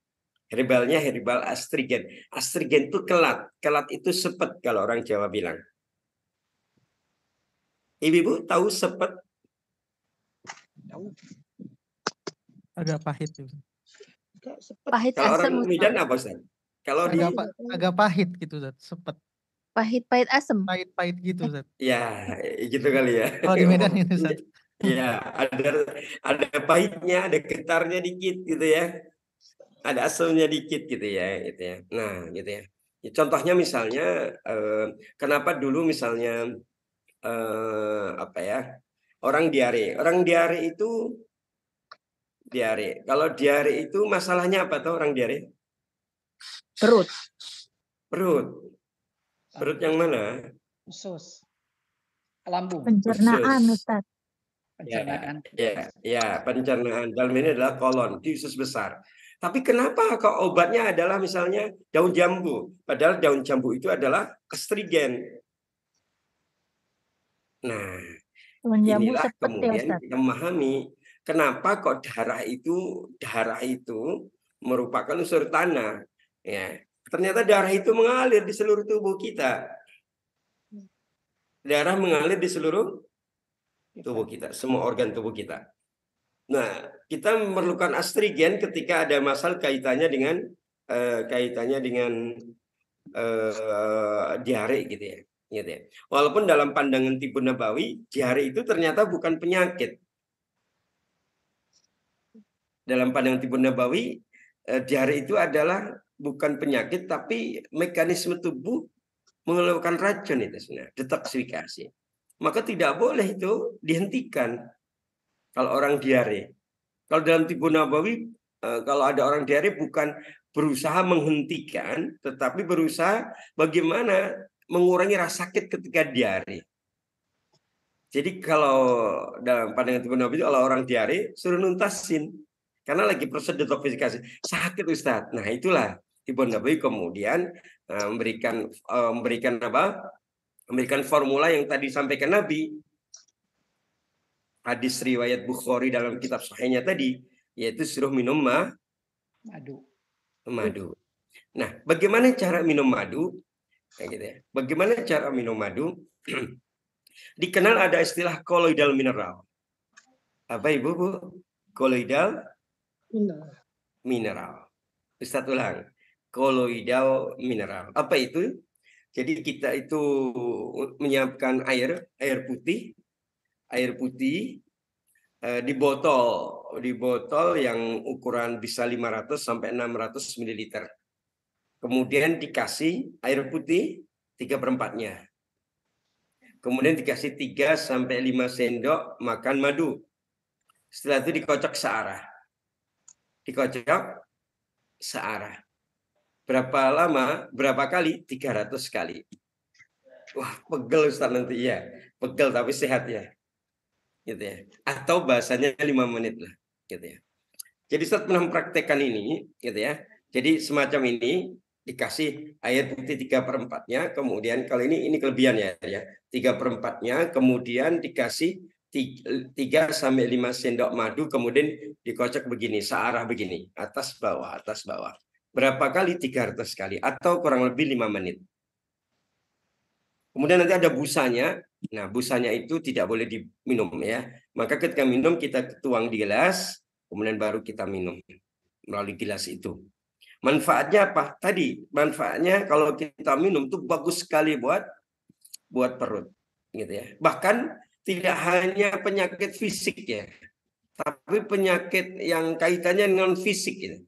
Herbalnya herbal astrigen. Astrigen itu kelat. Kelat itu sepet kalau orang Jawa bilang. Ibu tahu sepet? Agak pahit itu. Pahit Kalau asam. orang Medan apa, Ustaz? Kalau agak pahit gitu, Zat. Sepet. Pahit asam. Pahit gitu, Zat. Ya, gitu kali ya. Kalau di Medan itu, Zat. Ya, ada pahitnya, ada getarnya dikit gitu ya. Ada asalnya dikit gitu ya, gitu ya. Nah, gitu ya. Contohnya misalnya kenapa dulu misalnya apa ya? Orang diare. Orang diare itu diare. Kalau diare itu masalahnya apa tuh orang diare? Perut. Perut. Perut yang mana? Usus. Lambung. Pencernaan, Usus. Ustaz. Pencernaan. Ya, pencernaan. Dalam ini adalah kolon, di usus besar. Tapi kenapa kok obatnya adalah misalnya daun jambu? Padahal daun jambu itu adalah astrigen. Nah, Daun jambu inilah sepet ya, kemudian Ustaz. kita memahami kenapa kok darah itu merupakan unsur tanah. Ya, ternyata darah itu mengalir di seluruh tubuh kita. Darah mengalir di seluruh tubuh kita, semua organ tubuh kita. Nah, kita memerlukan astrigen ketika ada masalah kaitannya dengan diare gitu ya. Gitu ya. Walaupun dalam pandangan Tibbun Nabawi, diare itu ternyata bukan penyakit. Dalam pandangan Tibbun Nabawi, diare itu adalah bukan penyakit, tapi mekanisme tubuh mengeluarkan racun itu sebenarnya, detoksifikasi. Maka tidak boleh itu dihentikan kalau orang diare. Kalau dalam Tibbun Nabawi, kalau ada orang diare bukan berusaha menghentikan, tetapi berusaha bagaimana mengurangi rasa sakit ketika diare. Jadi kalau dalam pandangan Tibbun Nabawi, kalau orang diare suruh nuntasin, karena lagi proses detoksifikasi. Sakit Ustadz. Nah itulah Tibbun Nabawi kemudian memberikan formula yang tadi disampaikan Nabi. Hadis riwayat Bukhari dalam kitab sahihnya tadi, yaitu suruh minum madu. Nah, bagaimana cara minum madu? Kayak gitu ya. Bagaimana cara minum madu? Dikenal ada istilah koloidal mineral. Apa Ibu? Koloidal mineral. Ustaz ulang. Koloidal mineral. Apa itu? Jadi kita itu menyiapkan air putih di botol yang ukuran bisa 500 sampai 600 ml. Kemudian dikasih air putih 3/4-nya. Kemudian dikasih 3 sampai 5 sendok makan madu. Setelah itu dikocok searah. Berapa lama? Berapa kali? 300 kali. Wah, pegel Ustaz nanti ya. Pegel tapi sehat ya. Gitu ya. Atau bahasanya 5 menit lah, gitu ya. Jadi Ustaz pernah mempraktekkan ini, gitu ya. Jadi semacam ini dikasih air putih 3/4-nya, kemudian kalau ini kelebihan ya, 3/4-nya, kemudian dikasih 3 sampai 5 sendok madu, kemudian dikocok begini, searah begini, atas bawah. Berapa kali? 300 kali atau kurang lebih 5 menit. Kemudian nanti ada busanya. Nah, busanya itu tidak boleh diminum ya. Maka ketika minum kita tuang di gelas, kemudian baru kita minum melalui gelas itu. Manfaatnya apa? Tadi manfaatnya kalau kita minum itu bagus sekali buat perut, gitu ya. Bahkan tidak hanya penyakit fisik ya, tapi penyakit yang kaitannya dengan fisik gitu.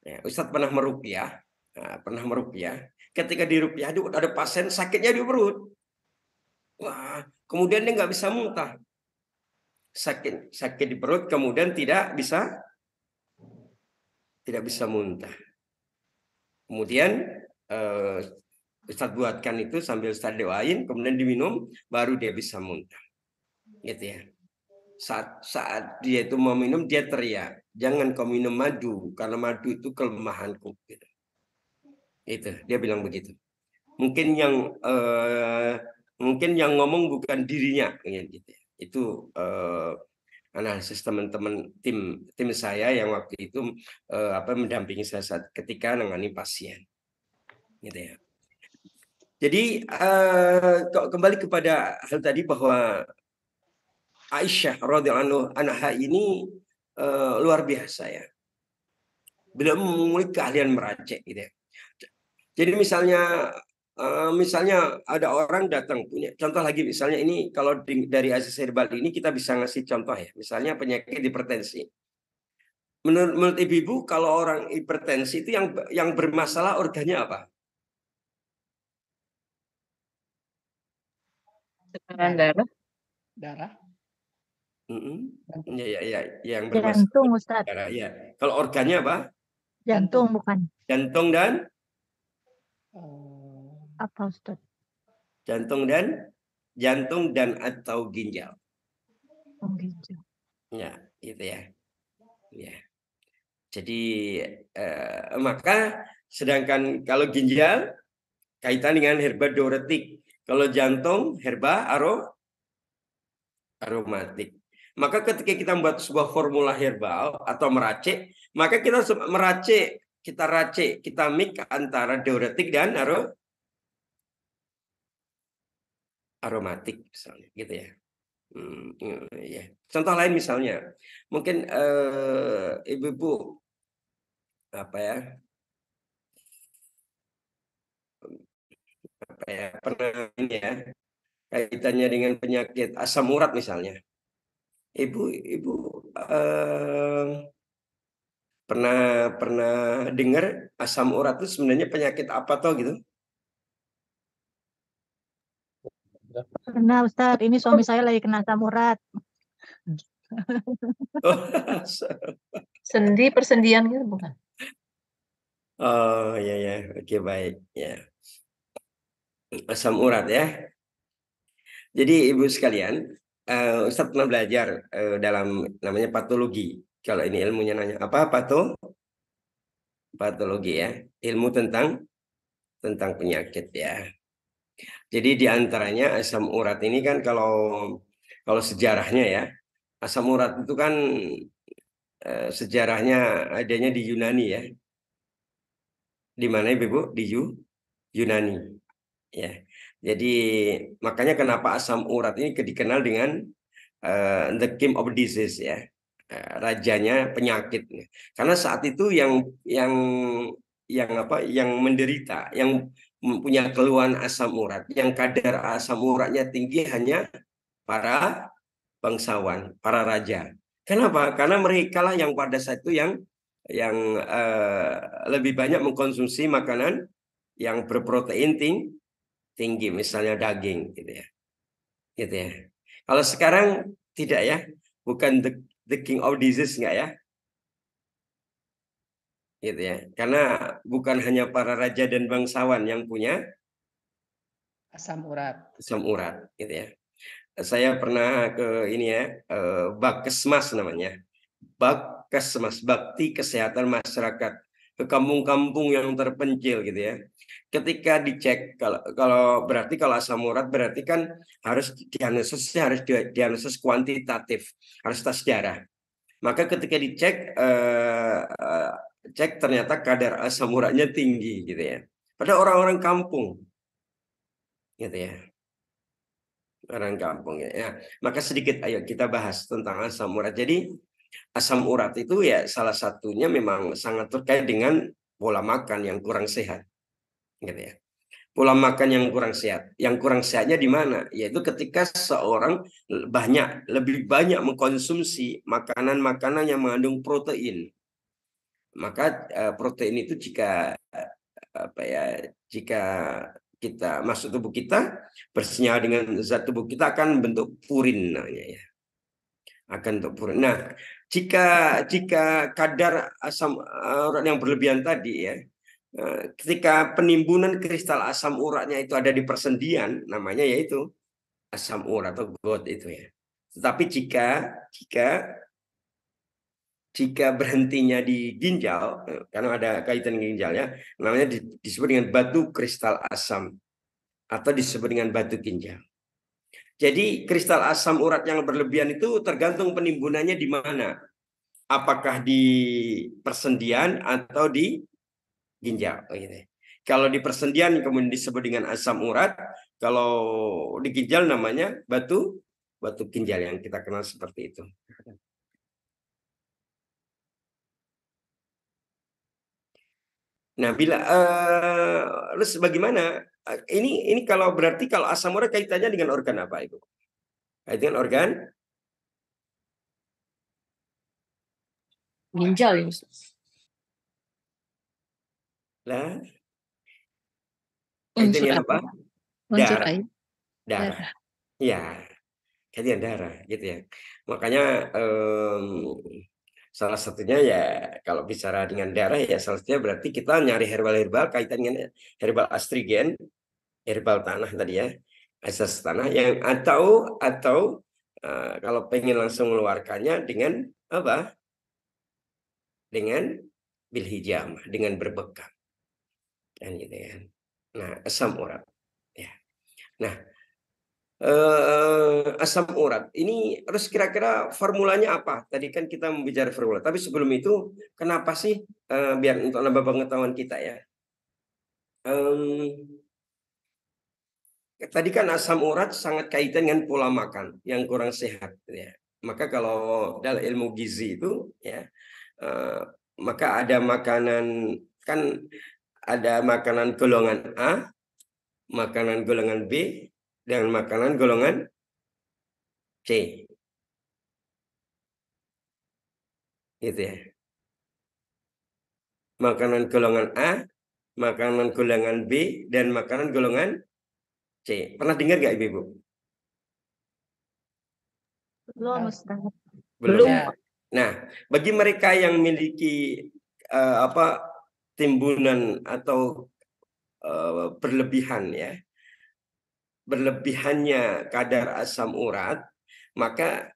Ya, Ustadz pernah meruqyah. Ketika diruqyah ada pasien sakitnya di perut. Wah, kemudian dia nggak bisa muntah. Sakit di perut, kemudian tidak bisa muntah. Kemudian Ustadz buatkan itu sambil Ustadz doain, kemudian diminum, baru dia bisa muntah. Gitu ya. Saat dia itu mau minum, dia teriak, jangan kau minum madu, karena madu itu kelemahanku. Gitu. Itu dia bilang begitu. Mungkin yang ngomong bukan dirinya, gitu. Itu analisis teman-teman tim saya yang waktu itu mendampingi saya saat ketika menangani pasien, gitu ya. Jadi kembali kepada hal tadi bahwa Aisyah radhiyallahu anha ini luar biasa ya. Beliau memiliki keahlian meracik, gitu ya. Jadi misalnya misalnya ada orang datang punya contoh lagi, misalnya ini kalau dari Aziz Herbal ini kita bisa ngasih contoh ya, misalnya penyakit hipertensi. Menurut ibu-ibu kalau orang hipertensi itu yang bermasalah organnya apa? Tekanan darah. Darah. Ya, yang bermasalah Jantung, Ustaz. darah. Ya. Kalau organnya apa? Jantung bukan. Jantung dan Apa, Ustaz? jantung dan atau ginjal. Oh, gitu. Ya, itu ya. Ya. Jadi maka sedangkan kalau ginjal kaitan dengan herba diuretik, kalau jantung herba aromatik. Maka ketika kita membuat sebuah formula herbal atau meracik, maka kita racik, kita mix antara diuretik dan aromatik misalnya, gitu ya. Ya. Contoh lain misalnya, mungkin ibu-ibu pernah ini ya, kaitannya dengan penyakit asam urat misalnya. Ibu pernah dengar asam urat itu sebenarnya penyakit apa toh gitu? Pernah, Ustaz. Ini suami saya lagi kena asam urat. Sendi persendian gitu bukan? Oh ya, oke baik ya. Asam urat ya. Jadi ibu sekalian, Ustadz pernah belajar dalam namanya patologi. Kalau ini ilmunya nanya apa patologi ya, ilmu tentang penyakit ya. Jadi diantaranya asam urat ini kan kalau sejarahnya ya, asam urat itu kan sejarahnya adanya di Yunani ya. Di mana ibu? Di Yunani ya. Jadi makanya kenapa asam urat ini dikenal dengan the king of disease ya, rajanya penyakit. Karena saat itu yang menderita, yang mempunyai keluhan asam urat, yang kadar asam uratnya tinggi hanya para bangsawan, para raja. Kenapa? Karena mereka lah yang pada saat itu yang lebih banyak mengkonsumsi makanan yang berprotein tinggi, misalnya daging, gitu ya. Kalau sekarang tidak ya, bukan the king of disease enggak ya, gitu ya. Karena bukan hanya para raja dan bangsawan yang punya Asam urat. Gitu ya. Saya pernah ke ini ya, Bakesmas namanya, Bakesmas, Bakti Kesehatan Masyarakat, ke kampung-kampung yang terpencil gitu ya. Ketika dicek, kalau asam urat berarti kan harus diagnosis kuantitatif, harus tes darah. Maka ketika dicek cek ternyata kadar asam uratnya tinggi gitu ya. Pada orang-orang kampung gitu ya. Orang kampung ya. Maka sedikit ayo kita bahas tentang asam urat. Jadi asam urat itu ya salah satunya memang sangat terkait dengan pola makan yang kurang sehat. Gitu ya. Pola makan yang kurang sehat. Yang kurang sehatnya di mana? Yaitu ketika seorang lebih banyak mengkonsumsi makanan-makanan yang mengandung protein. Maka protein itu jika kita masuk tubuh kita bersenyawa dengan zat tubuh kita akan bentuk purin namanya ya. Akan bentuk purin. Nah, jika kadar asam urat yang berlebihan tadi ya, ketika penimbunan kristal asam uratnya itu ada di persendian, namanya yaitu asam urat atau GOT itu ya. Tetapi jika berhentinya di ginjal, karena ada kaitan ginjal ya, namanya disebut dengan batu kristal asam atau disebut dengan batu ginjal. Jadi kristal asam urat yang berlebihan itu tergantung penimbunannya di mana. Apakah di persendian atau di ginjal. Kalau di persendian kemudian disebut dengan asam urat, kalau di ginjal namanya batu ginjal yang kita kenal seperti itu. Nah, terus bagaimana ini kalau berarti kalau asam urat kaitannya dengan organ apa Ibu? Kaitannya dengan organ Ginjal ya, Ustaz. lah. Unsur Kaitannya apa? apa? Unsur Darah. air. Darah. Ya, kaitannya darah gitu ya. Makanya salah satunya ya kalau bicara dengan darah ya salah satunya berarti kita nyari herbal-herbal kaitan dengan herbal astrigen, herbal tanah tadi ya, asas tanah yang atau kalau pengen langsung mengeluarkannya dengan apa? Dengan bilhijamah, dengan berbekam. Dan gitu kan. Nah, asam urat. Ya. Nah, asam urat ini terus kira-kira formulanya apa? Tadi kan kita membicara formula, tapi sebelum itu kenapa sih biar untuk nambah pengetahuan kita ya? Tadi kan asam urat sangat kaitan dengan pola makan yang kurang sehat, ya. Maka kalau dalam ilmu gizi itu, ya, maka ada makanan kan ada makanan golongan A, makanan golongan B, dan makanan golongan C, gitu ya. Makanan golongan A, makanan golongan B, dan makanan golongan C. Pernah dengar nggak Ibu? Belum, Ustaz. Belum. Ya. Nah, bagi mereka yang memiliki timbunan atau berlebihan ya, berlebihannya kadar asam urat, maka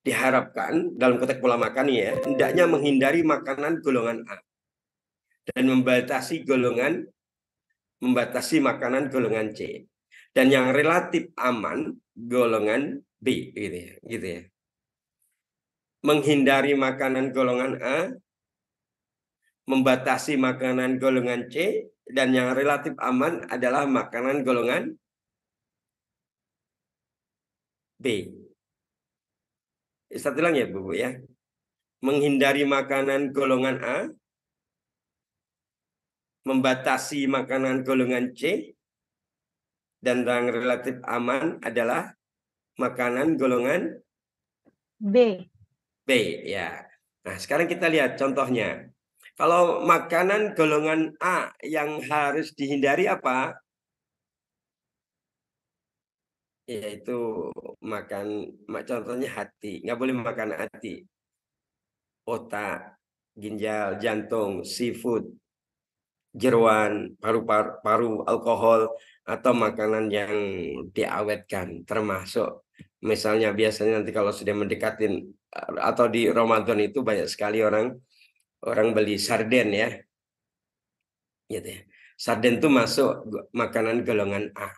diharapkan dalam konteks pola makan ya, hendaknya menghindari makanan golongan A dan membatasi makanan golongan C. Dan yang relatif aman golongan B gitu ya. Menghindari makanan golongan A, membatasi makanan golongan C, dan yang relatif aman adalah makanan golongan B. Satu lagi ya Bu ya. Menghindari makanan golongan A, membatasi makanan golongan C, dan yang relatif aman adalah makanan golongan B. B ya. Nah, sekarang kita lihat contohnya. Kalau makanan golongan A yang harus dihindari apa? Yaitu contohnya hati, nggak boleh makan hati, otak, ginjal, jantung, seafood, jeroan, paru-paru, alkohol, atau makanan yang diawetkan, termasuk misalnya biasanya nanti kalau sudah mendekatin atau di Ramadan itu banyak sekali orang beli sarden ya, gitu ya. Sarden itu masuk makanan golongan A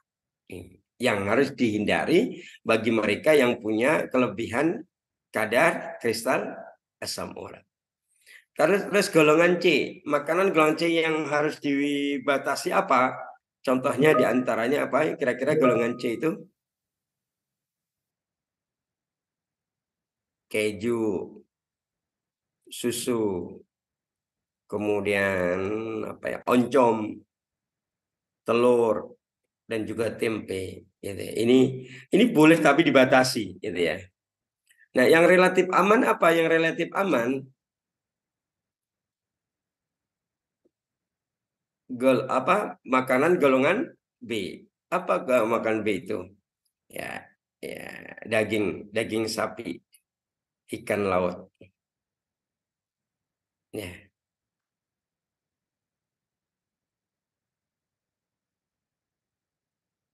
yang harus dihindari bagi mereka yang punya kelebihan kadar kristal asam urat. Terus golongan C, makanan golongan C yang harus dibatasi apa? Contohnya diantaranya apa? Kira-kira golongan C itu keju, susu, kemudian oncom, telur, dan juga tempe. Gitu. Ini boleh tapi dibatasi, gitu ya. Nah, yang relatif aman apa? Yang relatif aman makanan golongan B. Apa makanan B itu? Ya, daging sapi, ikan laut. Ya.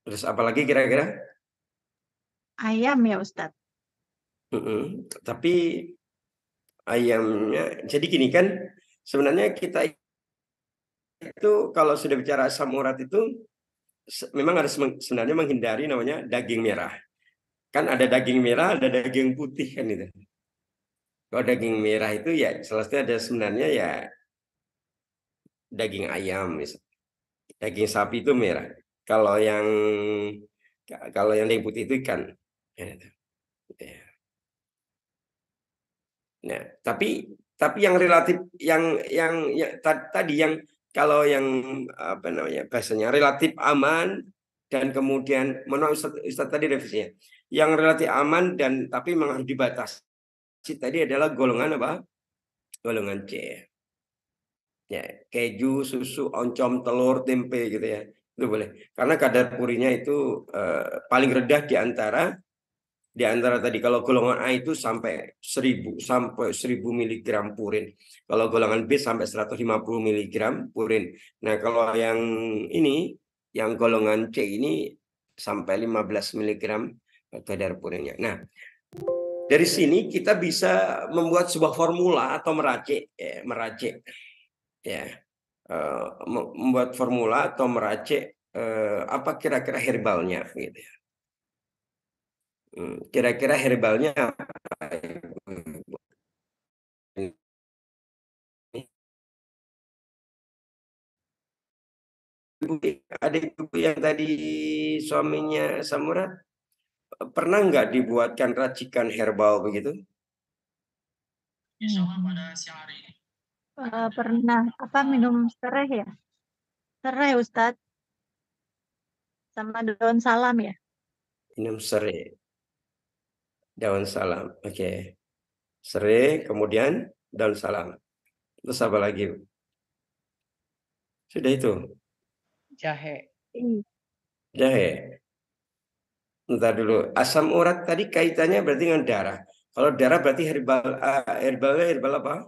Terus apalagi kira-kira? Ayam ya, Ustaz. Tapi ayamnya, jadi gini kan, sebenarnya kita itu kalau sudah bicara asam urat itu memang harus sebenarnya menghindari namanya daging merah. Kan ada daging merah, ada daging putih kan itu. Kalau daging merah itu ya salah satu ada sebenarnya ya daging ayam, misalnya. Daging sapi itu merah. Kalau yang daging putih itu ikan. Ya. Nah, tapi yang relatif tadi yang kalau yang apa namanya bahasanya relatif aman dan kemudian Ustaz tadi revisinya. Yang relatif aman dan tapi memang harus dibatasi tadi adalah golongan apa? Golongan C. Ya, keju, susu, oncom, telur, tempe gitu ya. Itu boleh. Karena kadar purinya itu paling rendah di antara tadi kalau golongan A itu sampai 1000 miligram purin. Kalau golongan B sampai 150 miligram purin. Nah, kalau yang ini yang golongan C ini sampai 15 miligram kadar purinnya. Nah, dari sini kita bisa membuat sebuah formula atau meracik ya. Membuat formula atau meracik apa kira-kira herbalnya gitu ya. Kira-kira herbalnya apa? Ada ibu yang tadi suaminya Samurat pernah nggak dibuatkan racikan herbal begitu? Pernah apa minum serai ya? Serai Ustadz sama daun salam ya. Minum serai, daun salam. Oke. Serai, kemudian daun salam. Terus apa lagi? Sudah itu. Jahe. Jahe. Entar dulu. Asam urat tadi kaitannya berarti dengan darah. Kalau darah berarti herbal apa?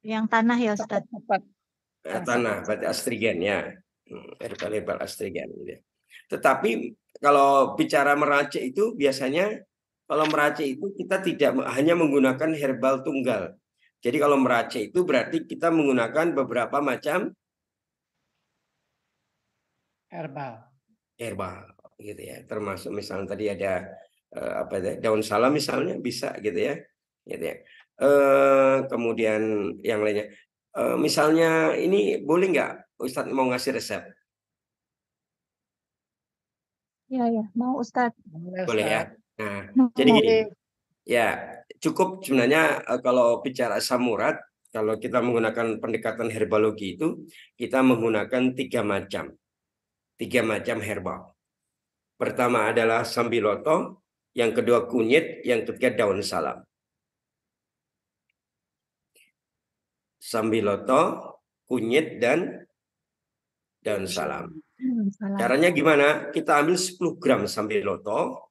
Yang tanah ya Ustadz. Tanah, berarti astrigen ya. Herbal astrigen gitu ya. Tetapi kalau bicara meracik itu biasanya kalau meracik itu kita tidak hanya menggunakan herbal tunggal. Jadi kalau meracik itu berarti kita menggunakan beberapa macam herbal gitu ya. Termasuk misalnya tadi ada daun salam misalnya bisa gitu ya. Gitu ya. Kemudian yang lainnya misalnya ini boleh nggak Ustadz mau ngasih resep? Ya, mau Ustadz. Boleh ya. Nah, Mau. jadi gini. Ya, cukup sebenarnya kalau bicara asam urat, kalau kita menggunakan pendekatan herbalogi itu, kita menggunakan tiga macam herbal. Pertama adalah sambiloto, yang kedua kunyit, yang ketiga daun salam. Sambiloto, kunyit, dan daun salam. Caranya gimana? Kita ambil 10 gram sambiloto,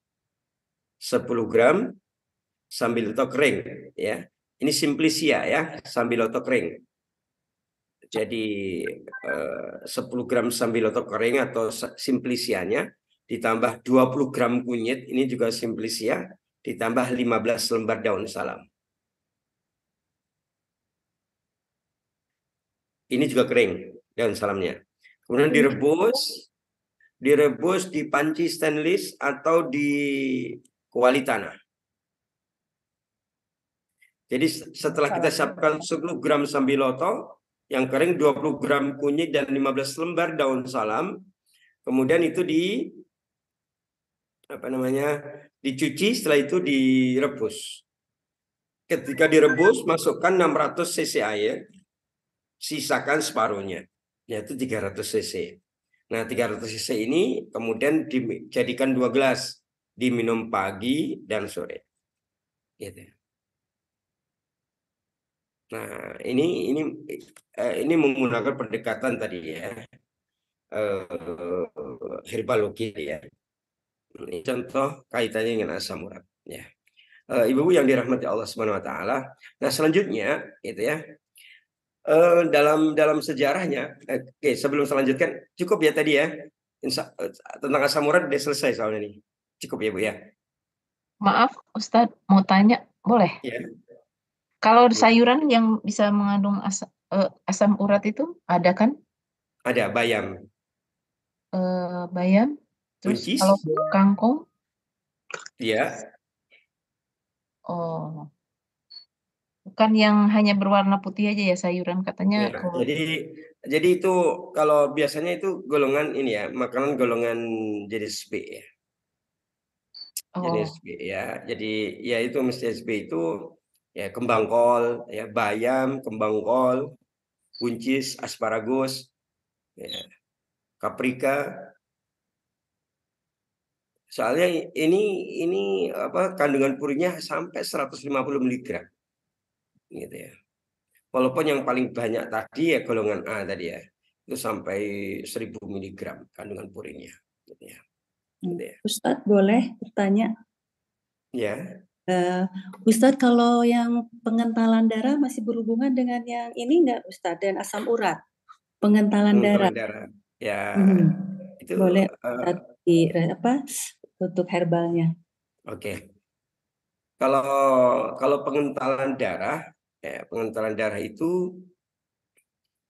10 gram sambiloto kering, ya. Ini simplisia ya, sambiloto kering. Jadi 10 gram sambiloto kering atau simplisianya ditambah 20 gram kunyit, ini juga simplisia, ditambah 15 lembar daun salam. Ini juga kering daun salamnya. Kemudian direbus di panci stainless atau di kuali tanah. Jadi setelah kita siapkan 10 gram sambiloto yang kering, 20 gram kunyit dan 15 lembar daun salam, kemudian itu dicuci, setelah itu direbus. Ketika direbus, masukkan 600 cc air, sisakan separuhnya, yaitu 300 cc. Nah, 300 cc ini kemudian dijadikan 2 gelas, diminum pagi dan sore. Gitu. Nah, ini menggunakan pendekatan tadi ya, herbalogi ya. Ini contoh kaitannya dengan asam urat ya. Ibu-ibu yang dirahmati Allah Subhanahu wa taala. Nah, selanjutnya itu ya. Dalam sejarahnya, oke, sebelum selanjutkan cukup ya tadi ya. Tentang asam urat udah selesai soalnya nih. Cukup ya, Bu ya. Maaf, Ustadz mau tanya, boleh? Ya. Kalau sayuran yang bisa mengandung asam urat itu ada kan? Ada bayam. Bayam. Terus Buncis. kalau kangkung? Iya. Oh. Bukan yang hanya berwarna putih aja ya sayuran katanya. Ya, jadi itu kalau biasanya itu golongan ini ya, makanan golongan jenis B ya. Jenis B ya. Jadi ya itu mesti jenis B itu ya kembang kol, ya bayam, kembang kol. buncis, asparagus, ya, paprika. Soalnya ini apa kandungan purinya sampai 150 mg gitu ya. Walaupun yang paling banyak tadi ya golongan A tadi ya. Itu sampai 1000 mg kandungan purinya gitu ya. Gitu ya. Ustadz boleh bertanya? Ya. Ustadz kalau yang pengentalan darah masih berhubungan dengan yang ini enggak Ustadz, dan asam urat? Pengentalan darah. Ya. Itu boleh di untuk herbalnya. Oke. Kalau pengentalan darah, ya, pengentalan darah itu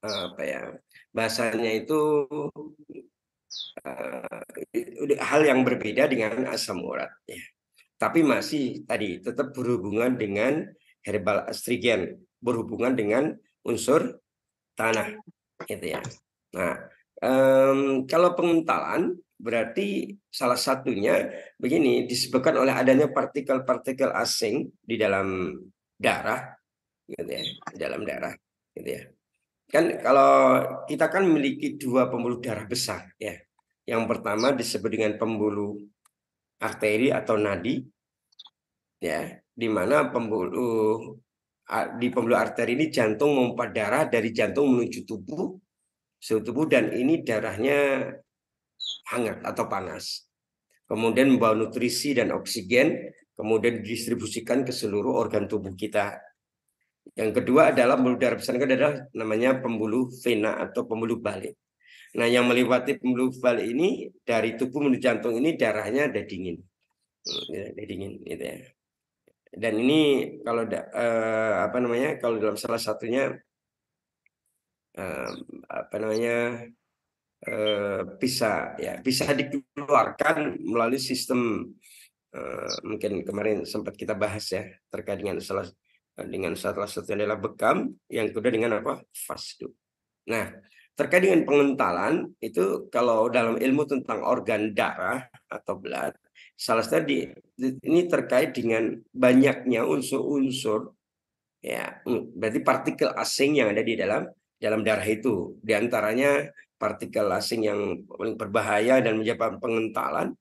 apa ya? Bahasanya itu hal yang berbeda dengan asam urat ya. Tapi masih tadi tetap berhubungan dengan herbal astrigen, berhubungan dengan unsur tanah gitu ya. Nah, kalau pengentalan berarti salah satunya begini, disebabkan oleh adanya partikel-partikel asing di dalam darah gitu ya, di dalam darah gitu ya. Kan kalau kita kan memiliki dua pembuluh darah besar ya. Yang pertama disebut dengan pembuluh arteri atau nadi ya, di mana di pembuluh arteri ini jantung memompa darah dari jantung menuju seluruh tubuh, dan ini darahnya hangat atau panas. Kemudian membawa nutrisi dan oksigen, kemudian didistribusikan ke seluruh organ tubuh kita. Yang kedua adalah pembuluh darah besar adalah namanya pembuluh vena atau pembuluh balik. Nah, yang melewati pembuluh balik ini dari tubuh menuju jantung ini darahnya ada dingin, gitu ya. Dan ini kalau apa namanya, kalau dalam salah satunya apa namanya bisa dikeluarkan melalui sistem mungkin kemarin sempat kita bahas ya, terkait dengan salah satunya adalah bekam, yang kedua dengan apa, fasdu. Nah, terkait dengan pengentalan itu kalau dalam ilmu tentang organ darah atau blood, salah satu ini terkait dengan banyaknya unsur-unsur ya, berarti partikel asing yang ada di dalam darah itu. Di antaranya partikel asing yang paling berbahaya dan menyebabkan pengentalan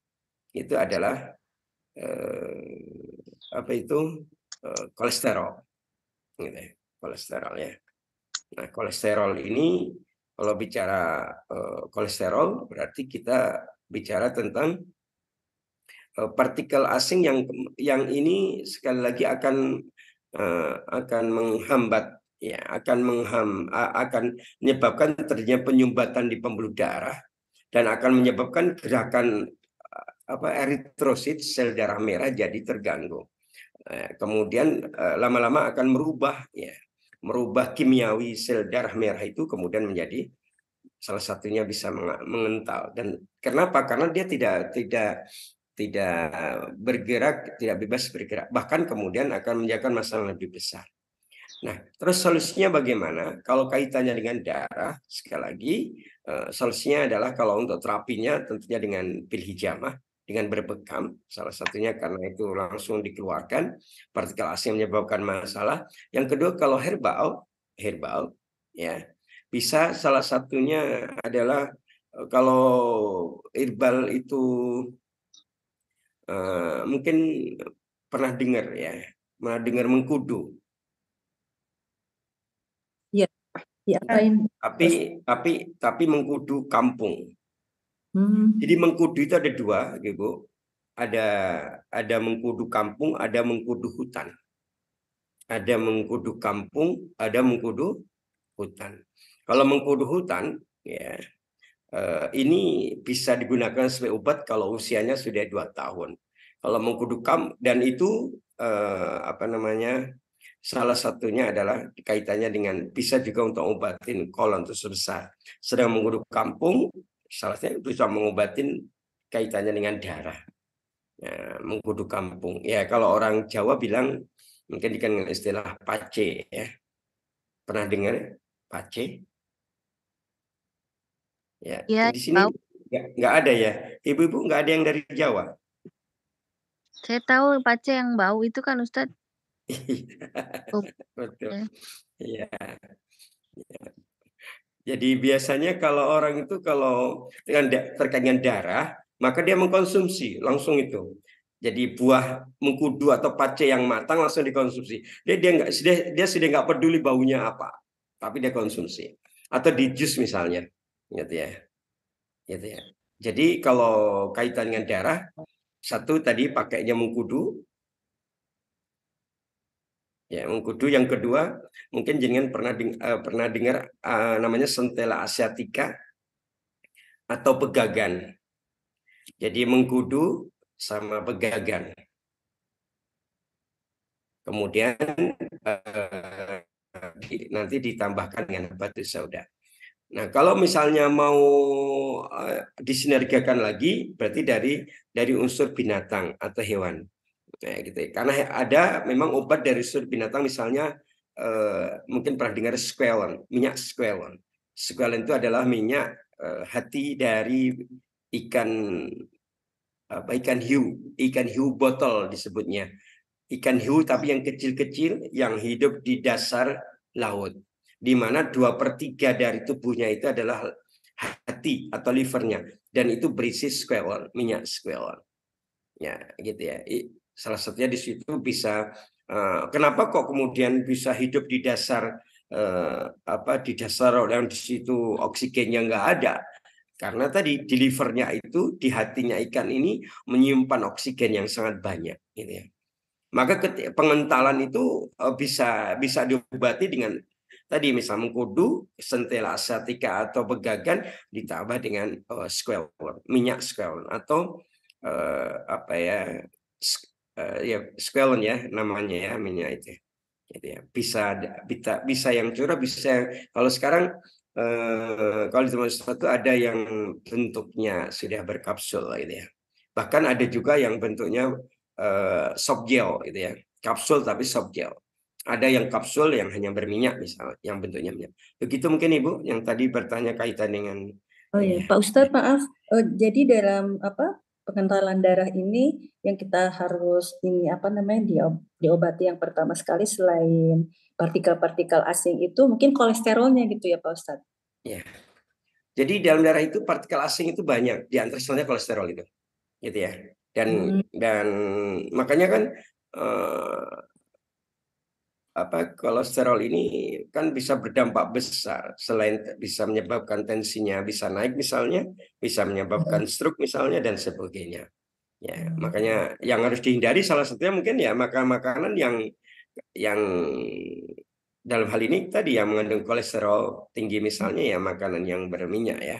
itu adalah kolesterol, gitu ya, kolesterol ya. Nah, kolesterol ini kalau bicara kolesterol berarti kita bicara tentang partikel asing yang ini sekali lagi akan menghambat ya, akan menyebabkan terjadinya penyumbatan di pembuluh darah dan akan menyebabkan gerakan eritrosit, sel darah merah jadi terganggu. Kemudian lama-lama akan merubah kimiawi sel darah merah itu, kemudian menjadi salah satunya bisa mengental. Dan kenapa? Karena dia tidak bergerak, tidak bebas bergerak, bahkan kemudian akan menjadikan masalah lebih besar. Nah, terus solusinya bagaimana? Kalau kaitannya dengan darah, sekali lagi solusinya adalah kalau untuk terapinya tentunya dengan pil hijamah, dengan berbekam, salah satunya karena itu langsung dikeluarkan partikel asing menyebabkan masalah. Yang kedua kalau herbal ya, bisa salah satunya adalah kalau herbal itu mungkin pernah dengar mengkudu. Iya, diapain? Tapi mengkudu kampung. Jadi mengkudu itu ada dua, Ibu. Ada mengkudu kampung, ada mengkudu hutan. Ada mengkudu kampung, ada mengkudu hutan. Kalau mengkudu hutan, ya, ini bisa digunakan sebagai obat kalau usianya sudah 2 tahun. Kalau mengkudu dan itu salah satunya adalah kaitannya dengan bisa juga untuk obatin kolon itu besar. Sedang mengkudu kampung, salah satunya bisa mengobatin kaitannya dengan darah. Ya, mengkudu kampung. Ya, kalau orang Jawa bilang mungkin dengan istilah pace ya. Pernah dengar pace? Ya, di sini nggak ada ya. Ibu-ibu nggak ada yang dari Jawa. Saya tahu pace yang bau itu kan Ustadz. Betul. Iya. Jadi biasanya kalau orang itu kalau terkait dengan darah, maka dia mengkonsumsi langsung itu. Jadi buah mengkudu atau pace yang matang langsung dikonsumsi. Dia sudah nggak peduli baunya apa, tapi dia konsumsi. Atau di jus misalnya, gitu ya. Gitu ya. Jadi kalau kaitan dengan darah, satu tadi pakainya mengkudu, ya mengkudu. Yang kedua, mungkin jenengan pernah dengar namanya Centella asiatica atau pegagan. Jadi mengkudu sama pegagan. Kemudian nanti ditambahkan dengan batu sauda. Nah, kalau misalnya mau disinergikan lagi, berarti dari unsur binatang atau hewan. Nah, gitu. Karena ada memang obat dari unsur binatang, misalnya mungkin pernah dengar squalene, minyak squalene. Squalene itu adalah minyak hati dari ikan hiu botol disebutnya. Ikan hiu tapi yang kecil-kecil yang hidup di dasar laut, di mana 2/3 dari tubuhnya itu adalah hati atau livernya, dan itu berisi squalene, minyak squalene. Ya, gitu ya. Salah satunya di situ bisa kenapa kok kemudian bisa hidup di dasar di dasar yang di situ oksigennya nggak ada. Karena tadi di livernya itu, di hatinya ikan ini menyimpan oksigen yang sangat banyak, gitu ya. Maka pengentalan itu bisa diobati dengan tadi misal mengkudu, Centella asiatica atau pegagan ditambah dengan squalene, minyak squalene atau squalene ya namanya ya, minyak itu. Gitu ya. Bisa yang curah, bisa kalau sekarang kalau di tempat itu ada yang bentuknya sudah berkapsul gitu ya. Bahkan ada juga yang bentuknya soft gel gitu ya, kapsul tapi soft gel. Ada yang kapsul yang hanya berminyak misalnya, yang bentuknya minyak. Begitu mungkin Ibu yang tadi bertanya kaitan dengan Oh ya, Pak Ustadz, maaf. Jadi dalam pengentalan darah ini yang kita harus diobati yang pertama sekali selain partikel-partikel asing itu mungkin kolesterolnya gitu ya Pak Ustadz? Ya. Jadi dalam darah itu partikel asing itu banyak, di antaranya kolesterol itu, gitu ya. Dan makanya kan kolesterol ini kan bisa berdampak besar, selain bisa menyebabkan tensinya bisa naik misalnya, bisa menyebabkan stroke misalnya dan sebagainya. Ya, makanya yang harus dihindari salah satunya mungkin ya makanan yang dalam hal ini tadi yang mengandung kolesterol tinggi misalnya ya makanan yang berminyak ya.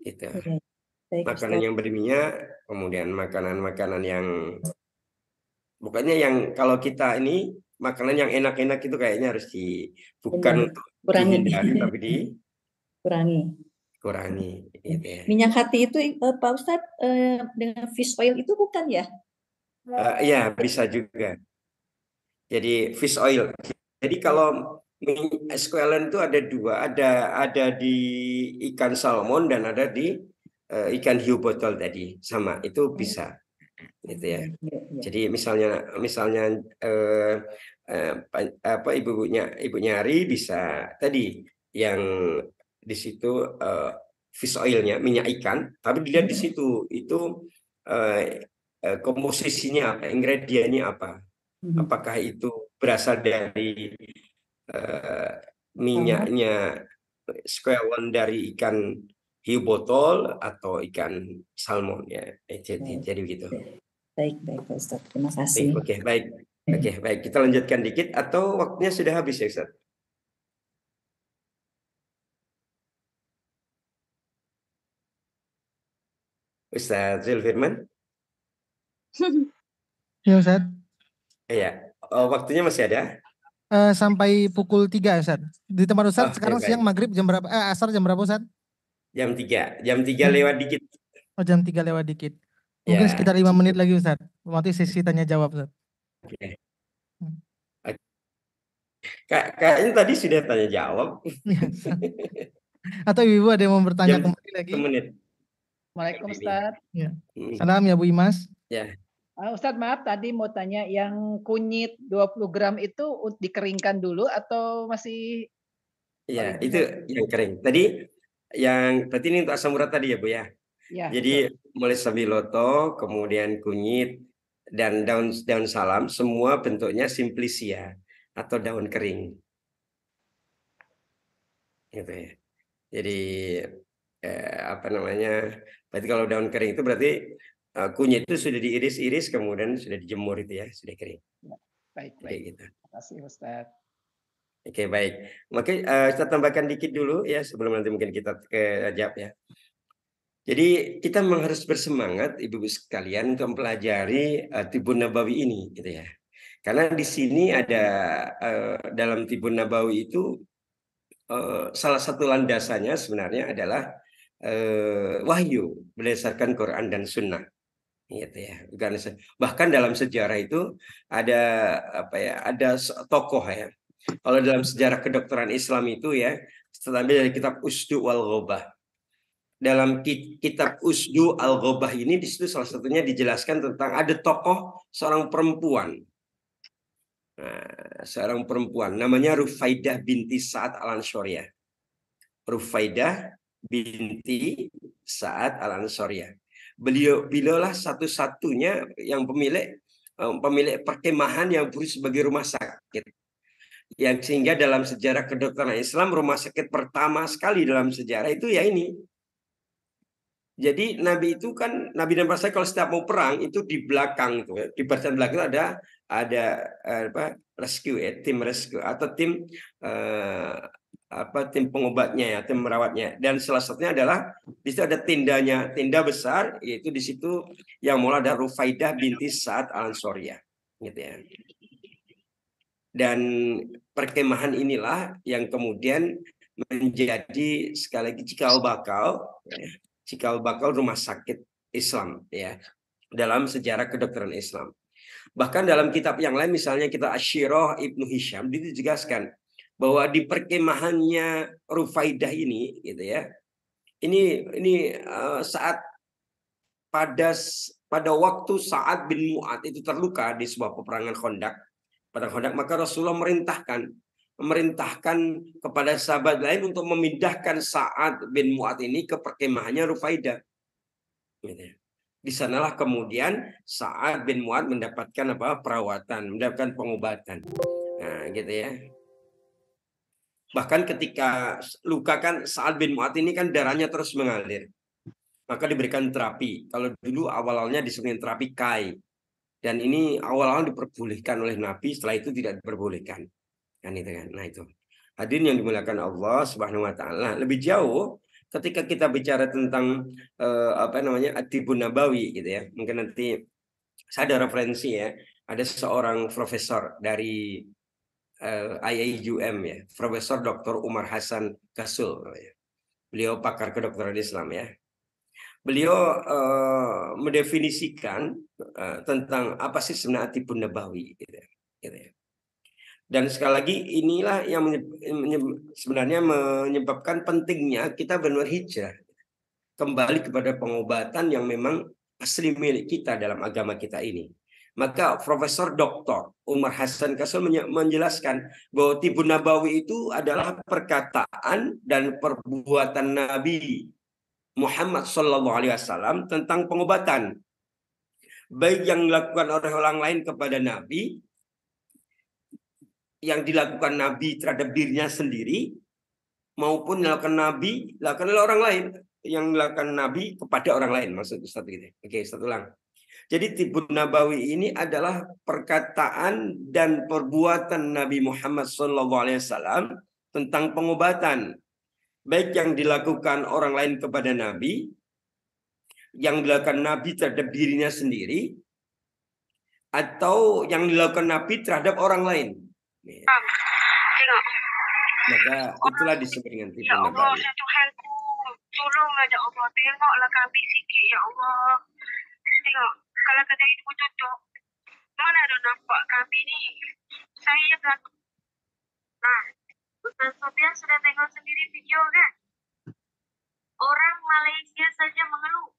Gitu. Makanan yang berminyak, kemudian makanan-makanan yang pokoknya yang kalau kita ini makanan yang enak-enak itu kayaknya harus bukan untuk dihindari tapi dikurangi. Gitu ya. Minyak hati itu Pak Ustadz dengan fish oil itu bukan ya? Iya bisa juga. Jadi fish oil. Jadi kalau squalene itu ada dua, ada di ikan salmon dan ada di ikan hiu botol tadi, sama itu bisa, gitu ya. Jadi misalnya ibu nyari bisa tadi yang di situ fish oilnya minyak ikan, tapi dilihat di situ itu komposisinya apa, ingredientnya apa. Apakah itu berasal dari minyaknya squalene dari ikan hiu botol atau ikan salmon ya. Jadi begitu. Baik Pak Ustadz, terima kasih. Oke, baik. Kita lanjutkan dikit atau waktunya sudah habis ya Ustadz? Ustadz Zulfirman? Ya Ustadz. Iya, waktunya masih ada? Sampai pukul 3 Ustadz. Di tempat Ustadz sekarang siang maghrib jam berapa? Asar jam berapa Ustadz? Jam 3 lewat dikit. Oh jam 3 lewat dikit. Mungkin sekitar 5 menit lagi Ustadz. Nanti sesi tanya jawab Ustadz. Oke. Kayaknya tadi sudah tanya jawab. Atau Ibu ada yang mau bertanya kembali lagi? Menit. Assalamualaikum Ustadz. Ya. Salam ya Bu Imas. Ya. Ustadz maaf tadi mau tanya yang kunyit 20 gram itu dikeringkan dulu atau masih Ya, Paling itu benar. yang kering. Tadi yang berarti ini untuk asam urat tadi ya Bu ya. Ya, Jadi betul. mulai sambiloto, kemudian kunyit dan daun salam semua bentuknya simplicia atau daun kering. Gitu ya. Jadi apa namanya? Berarti kalau daun kering itu berarti kunyit itu sudah diiris-iris kemudian sudah dijemur itu ya, sudah kering. Baik, Oke baik. gitu. Terima kasih Ustadz. Oke, baik. Maka kita tambahkan dikit dulu ya sebelum nanti mungkin kita ke Rajab ya. Jadi kita memang harus bersemangat ibu-ibu sekalian untuk mempelajari Tibun Nabawi ini gitu ya. Karena di sini ada dalam Tibun Nabawi itu salah satu landasannya sebenarnya adalah wahyu berdasarkan Quran dan Sunnah gitu ya. Bahkan dalam sejarah itu ada apa ya, ada tokoh ya. Kalau dalam sejarah kedokteran Islam itu ya, terambil dari kitab Usdu wal Ghobah. Dalam kitab Usdu al Ghobah ini di situ salah satunya dijelaskan tentang ada tokoh seorang perempuan. Nah, seorang perempuan namanya Rufaidah binti Sa'ad al-Ansyoriyah. Rufaidah binti Sa'ad al-Ansyoriyah. Beliaulah satu-satunya yang pemilik perkemahan yang berusaha sebagai rumah sakit. Yang sehingga dalam sejarah kedokteran Islam rumah sakit pertama sekali dalam sejarah itu ya ini. Jadi Nabi itu kan Nabi dan para sahabat kalau setiap mau perang itu di belakang itu ya, di barisan belakang ada apa rescue ya, tim rescue atau tim tim pengobatnya ya, tim merawatnya. Dan salah satunya adalah di situ ada tenda besar yaitu di situ yang mulai ada Rufaidah binti Sa'ad al-Ansyoriyah gitu ya. Dan perkemahan inilah yang kemudian menjadi sekali lagi cikal bakal rumah sakit Islam ya dalam sejarah kedokteran Islam. Bahkan dalam kitab yang lain misalnya kita Asyirah Ibnu Hisham dijelaskan bahwa di perkemahannya Rufaidah ini gitu ya. Ini saat pada waktu Sa'ad bin Mu'ad itu terluka di sebuah peperangan Khandaq. Pada Khandaq maka Rasulullah memerintahkan kepada sahabat lain untuk memindahkan Sa'ad bin Mu'ad ini ke perkemahannya Rufaidah. Gitu. Di sanalah kemudian Sa'ad bin Mu'ad mendapatkan perawatan, mendapatkan pengobatan. Nah, gitu ya. Bahkan ketika luka kan Sa'ad bin Mu'ad ini kan darahnya terus mengalir. Maka diberikan terapi. Kalau dulu awalnya disebut terapi Kai. Dan ini awal-awal diperbolehkan oleh Nabi, setelah itu tidak diperbolehkan. Kan itu kan. Nah itu. Hadirin yang dimuliakan Allah Subhanahu wa taala. Lebih jauh ketika kita bicara tentang At-Tibun Nabawi gitu ya. Mungkin nanti saya ada referensi ya. Ada seorang profesor dari IAIUM ya, Profesor Dr. Umar Hasan Kasul. Beliau pakar kedokteran Islam ya. Beliau mendefinisikan tentang apa sih sebenarnya At-Tibun Nabawi gitu ya. Dan sekali lagi inilah yang sebenarnya menyebabkan pentingnya kita benar hijrah kembali kepada pengobatan yang memang asli milik kita dalam agama kita ini. Maka Profesor Dr. Umar Hasan Kasul menjelaskan bahwa Tibun Nabawi itu adalah perkataan dan perbuatan Nabi Muhammad SAW tentang pengobatan. Baik yang dilakukan oleh orang lain kepada Nabi, yang dilakukan Nabi terhadap dirinya sendiri, maupun dilakukan oleh orang lain, yang dilakukan Nabi kepada orang lain. Maksud Ustaz gitu. Oke, Ustaz ulang. Jadi Tibun Nabawi ini adalah perkataan dan perbuatan Nabi Muhammad SAW tentang pengobatan. Baik yang dilakukan orang lain kepada Nabi, yang dilakukan Nabi terhadap dirinya sendiri, atau yang dilakukan Nabi terhadap orang lain. Maka itulah disebut dengan Tibun Nabawi. Ya Allah, Tuhanku, tolonglah ya Allah, tengoklah kami sikit ya Allah. Tengok, kalau kedai itu tutup, mana ada nampak kami ni? Saya takut. Nah, Ustaz Sofian sudah tengok sendiri video kan? Orang Malaysia saja mengeluh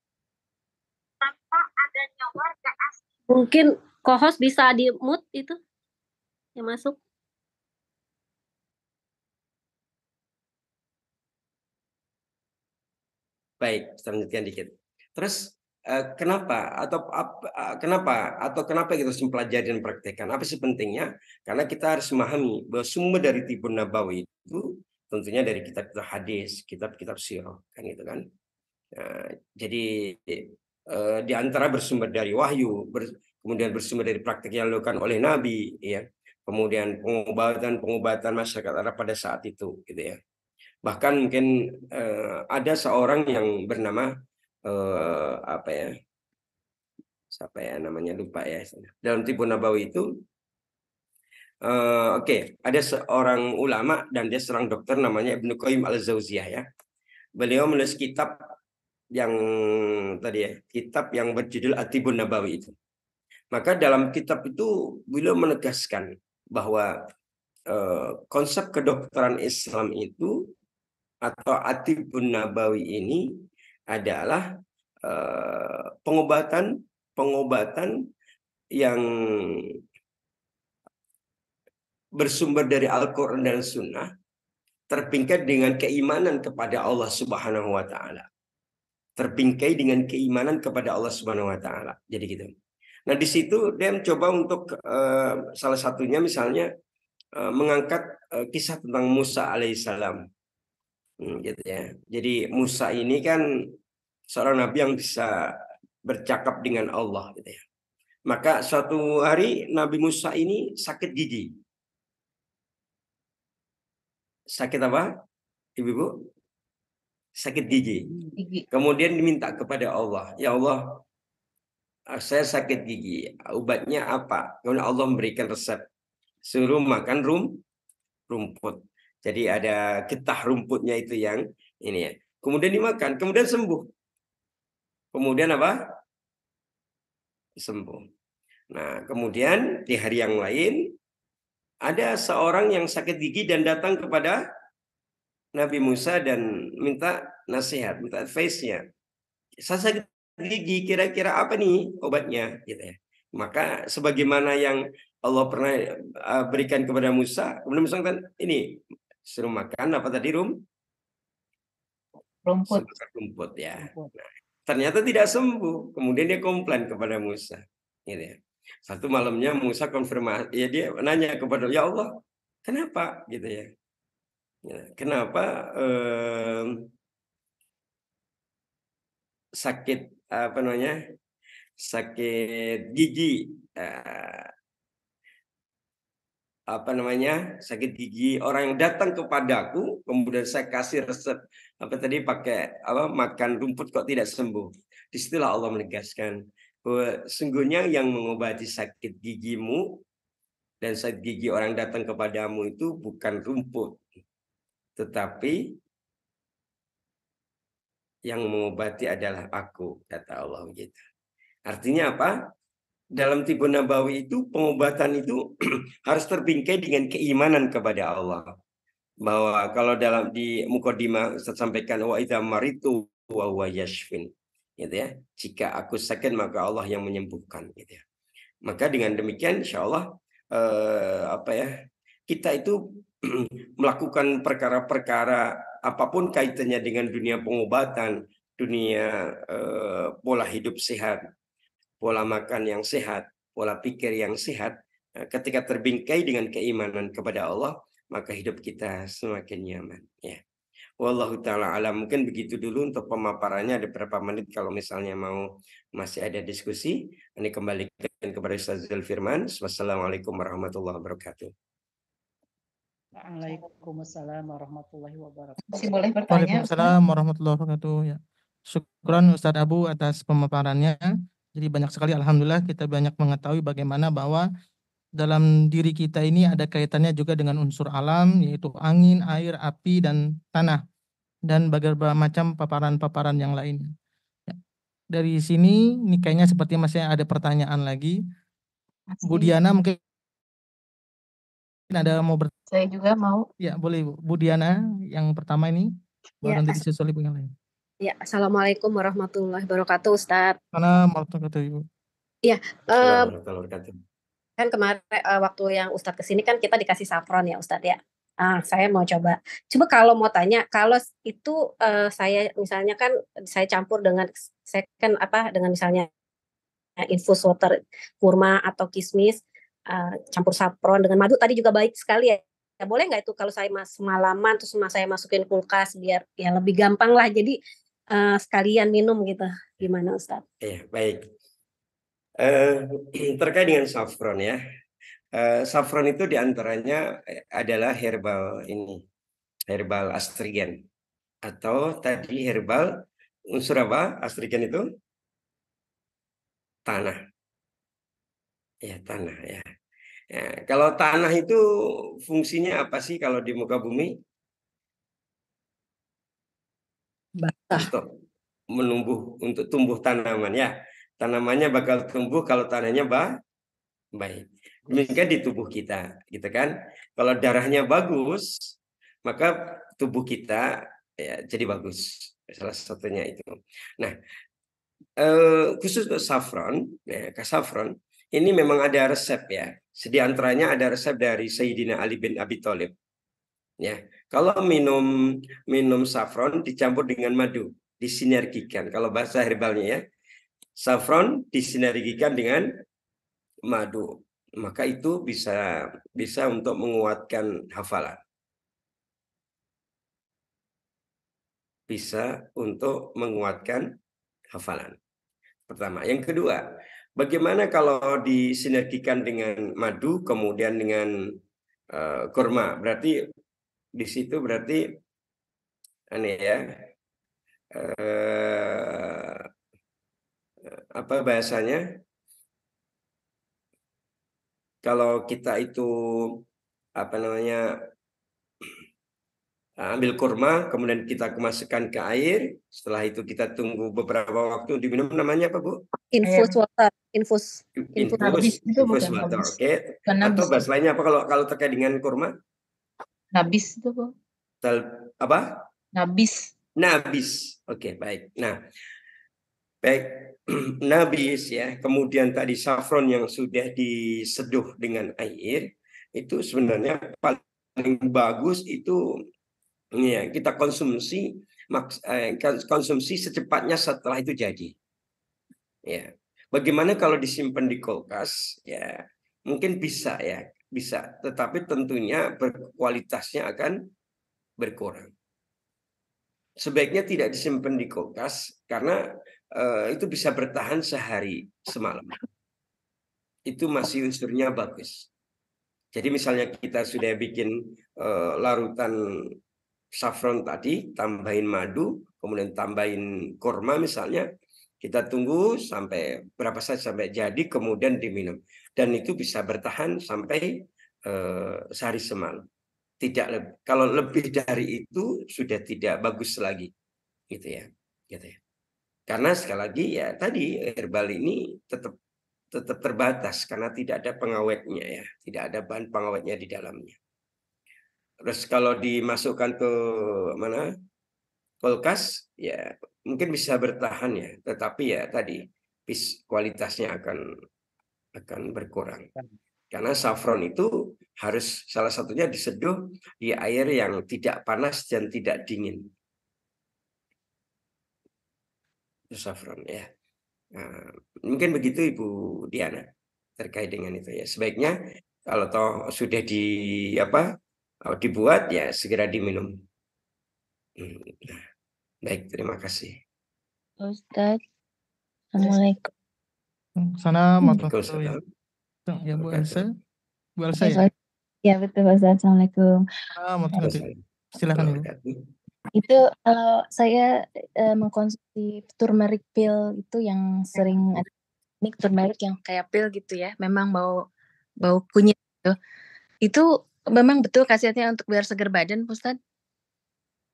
tanpa adanya warga asli. Mungkin co-host bisa di-mute itu yang masuk. Baik, saya lanjutkan dikit. Terus kenapa kita harus mempelajari dan praktekkan? Apa sih pentingnya? Karena kita harus memahami bahwa sumber dari Tibbun Nabawi itu tentunya dari kitab-kitab hadis, kitab-kitab sirah, kan gitu kan. Nah, jadi di antara bersumber dari wahyu, kemudian bersumber dari praktek yang dilakukan oleh Nabi, ya. Kemudian pengobatan masyarakat Arab pada saat itu, gitu ya. Bahkan mungkin ada seorang yang bernama siapa ya namanya, lupa ya. Dalam Tibbun Nabawi itu ada seorang ulama dan dia seorang dokter namanya Ibnu Qayyim al-Jauziyah ya. Beliau menulis kitab yang tadi ya, kitab yang berjudul At-Tibbun Nabawi itu. Maka dalam kitab itu beliau menegaskan bahwa konsep kedokteran Islam itu atau At-Tibbun Nabawi ini adalah pengobatan yang bersumber dari Al-Quran dan Sunnah, terpingkai dengan keimanan kepada Allah Subhanahu wa Ta'ala. Terpingkai dengan keimanan kepada Allah Subhanahu wa Ta'ala. Jadi gitu. Nah, di situ dia mencoba untuk salah satunya misalnya mengangkat kisah tentang Musa alaihissalam. Gitu ya. Jadi Musa ini kan seorang nabi yang bisa bercakap dengan Allah gitu ya. Maka suatu hari Nabi Musa ini sakit gigi. Sakit apa? Ibu-ibu? Sakit gigi. Kemudian diminta kepada Allah, ya Allah, saya sakit gigi, obatnya apa? Kemudian Allah memberikan resep, suruh makan rumput. Jadi ada getah rumputnya itu yang ini ya. Kemudian dimakan, kemudian sembuh. Kemudian apa? Sembuh. Nah, kemudian di hari yang lain ada seorang yang sakit gigi dan datang kepada Nabi Musa dan minta nasihat, minta advice-nya. Saya sakit gigi, kira-kira apa nih obatnya? Gitu ya. Maka sebagaimana yang Allah pernah berikan kepada Musa, kemudian Musa kan ini suruh makan apa tadi rumput ya. Nah, ternyata tidak sembuh. Kemudian dia komplain kepada Musa. Gitu ya. Satu malamnya Musa konfirmasi, ya dia nanya kepada ya Allah, kenapa gitu ya? Kenapa sakit sakit gigi sakit gigi orang yang datang kepadaku, kemudian saya kasih resep pakai makan rumput kok tidak sembuh. Disitulah Allah menegaskan bahwa sungguhnya yang mengobati sakit gigimu dan sakit gigi orang datang kepadamu itu bukan rumput, tetapi yang mengobati adalah aku, kata Allah gitu. Artinya apa? Dalam Tibbun Nabawi itu pengobatan itu harus terbingkai dengan keimanan kepada Allah. Bahwa kalau dalam di mukadimah saya sampaikan wa idza maritu wa huwa yashfin, gitu ya. Jika aku sakit maka Allah yang menyembuhkan, gitu ya. Maka dengan demikian insyaallah kita itu melakukan perkara-perkara apapun kaitannya dengan dunia pengobatan, dunia pola hidup sehat, pola makan yang sehat, pola pikir yang sehat, ketika terbingkai dengan keimanan kepada Allah, maka hidup kita semakin nyaman. Ya. Wallahu ta'ala alam. Mungkin begitu dulu untuk pemaparannya, ada beberapa menit kalau misalnya mau masih ada diskusi. Ini kembalikan kepada Ustaz Zulfirman. Wassalamualaikum warahmatullahi wabarakatuh. Waalaikumsalam warahmatullahi wabarakatuh. Masih boleh bertanya? Waalaikumsalam warahmatullahi wabarakatuh. Ya. Syukran Ustadz Abu atas pemaparannya. Jadi banyak sekali alhamdulillah kita banyak mengetahui bagaimana bahwa dalam diri kita ini ada kaitannya juga dengan unsur alam, yaitu angin, air, api, dan tanah. Dan berbagai macam paparan-paparan yang lainnya. Ya. Dari sini ini kayaknya seperti masih ada pertanyaan lagi. Bu Diana mungkin ada mau Saya juga mau. Ya boleh Bu Diana yang pertama ini. Baru nanti disusul yang lain. Ya, Assalamualaikum warahmatullahi wabarakatuh, Ustadz. Assalamualaikum. Iya, Assalamualaikum warahmatullahi wabarakatuh. kan kemarin waktu yang Ustadz kesini kan kita dikasih safron ya Ustadz ya. Saya mau coba. Coba kalau mau tanya, kalau itu saya misalnya kan saya campur dengan second dengan misalnya infus water kurma atau kismis, campur saffron dengan madu tadi juga baik sekali ya. Ya boleh nggak itu kalau saya semalaman terus saya masukin kulkas biar ya lebih gampang lah. Jadi sekalian minum gitu. Gimana Ustaz? Ya, baik. Terkait dengan saffron ya. Saffron itu diantaranya adalah herbal astrigen atau tadi herbal unsur apa astrigen itu? Tanah. Ya, tanah ya. Kalau tanah itu fungsinya apa sih kalau di muka bumi? Basah. Untuk tumbuh tanaman ya. Tanamannya bakal tumbuh kalau tanahnya baik. Demikian di tubuh kita, gitu kan? Kalau darahnya bagus, maka tubuh kita ya jadi bagus. Salah satunya itu. Nah, khusus untuk saffron, saffron ini memang ada resep ya. Di antaranya ada resep dari Sayyidina Ali bin Abi Thalib. Ya, kalau minum saffron dicampur dengan madu, disinergikan. Kalau bahasa herbalnya ya, saffron disinergikan dengan madu, maka itu bisa untuk menguatkan hafalan. Bisa untuk menguatkan hafalan. Pertama, yang kedua, bagaimana kalau disinergikan dengan madu kemudian dengan kurma? Berarti di situ berarti apa bahasanya? Kalau kita itu ambil kurma, kemudian kita kemaskan ke air, setelah itu kita tunggu beberapa waktu diminum, namanya apa Bu? Infus water, infus Nabis itu bukan water, nabis. oke. Bukan Atau nabis. bahasa lainnya apa kalau terkait dengan kurma? Nabis itu Bu. Apa? Nabis. Oke, baik. Nah, baik. Nabis ya, kemudian tadi saffron yang sudah diseduh dengan air, itu sebenarnya paling bagus itu ya kita konsumsi secepatnya setelah itu jadi. Ya. Bagaimana kalau disimpan di kulkas? Ya, mungkin bisa, tetapi tentunya kualitasnya akan berkurang. Sebaiknya tidak disimpan di kulkas karena itu bisa bertahan sehari semalam. Itu masih unsurnya bagus. Jadi misalnya kita sudah bikin larutan saffron tadi, tambahin madu, kemudian tambahin kurma misalnya, kita tunggu sampai berapa saat sampai jadi, kemudian diminum. Dan itu bisa bertahan sampai sehari semalam. Tidak lebih. Kalau lebih dari itu sudah tidak bagus lagi, gitu ya. Karena sekali lagi ya tadi herbal ini tetap terbatas karena tidak ada pengawetnya ya, tidak ada bahan pengawetnya di dalamnya. Terus kalau dimasukkan ke kulkas ya mungkin bisa bertahan ya, tetapi ya tadi kualitasnya akan berkurang. Karena saffron itu harus salah satunya diseduh di air yang tidak panas dan tidak dingin. Itu saffron ya. Nah, mungkin begitu Ibu Diana terkait dengan itu ya. Sebaiknya kalau toh sudah dibuat ya segera diminum. Nah, baik, terima kasih. Ustaz, Assalamualaikum. Sana Waalaikumsalam. Ya Bu Elsa. Bu Elsa ya? Ya betul Ustaz, Assalamualaikum. Silakan Ibu. Itu kalau saya mengkonsumsi turmeric pill itu yang sering ada ini turmeric yang kayak pil gitu ya, memang bau kunyit gitu. Itu memang betul khasiatnya untuk biar seger badan, Ustaz?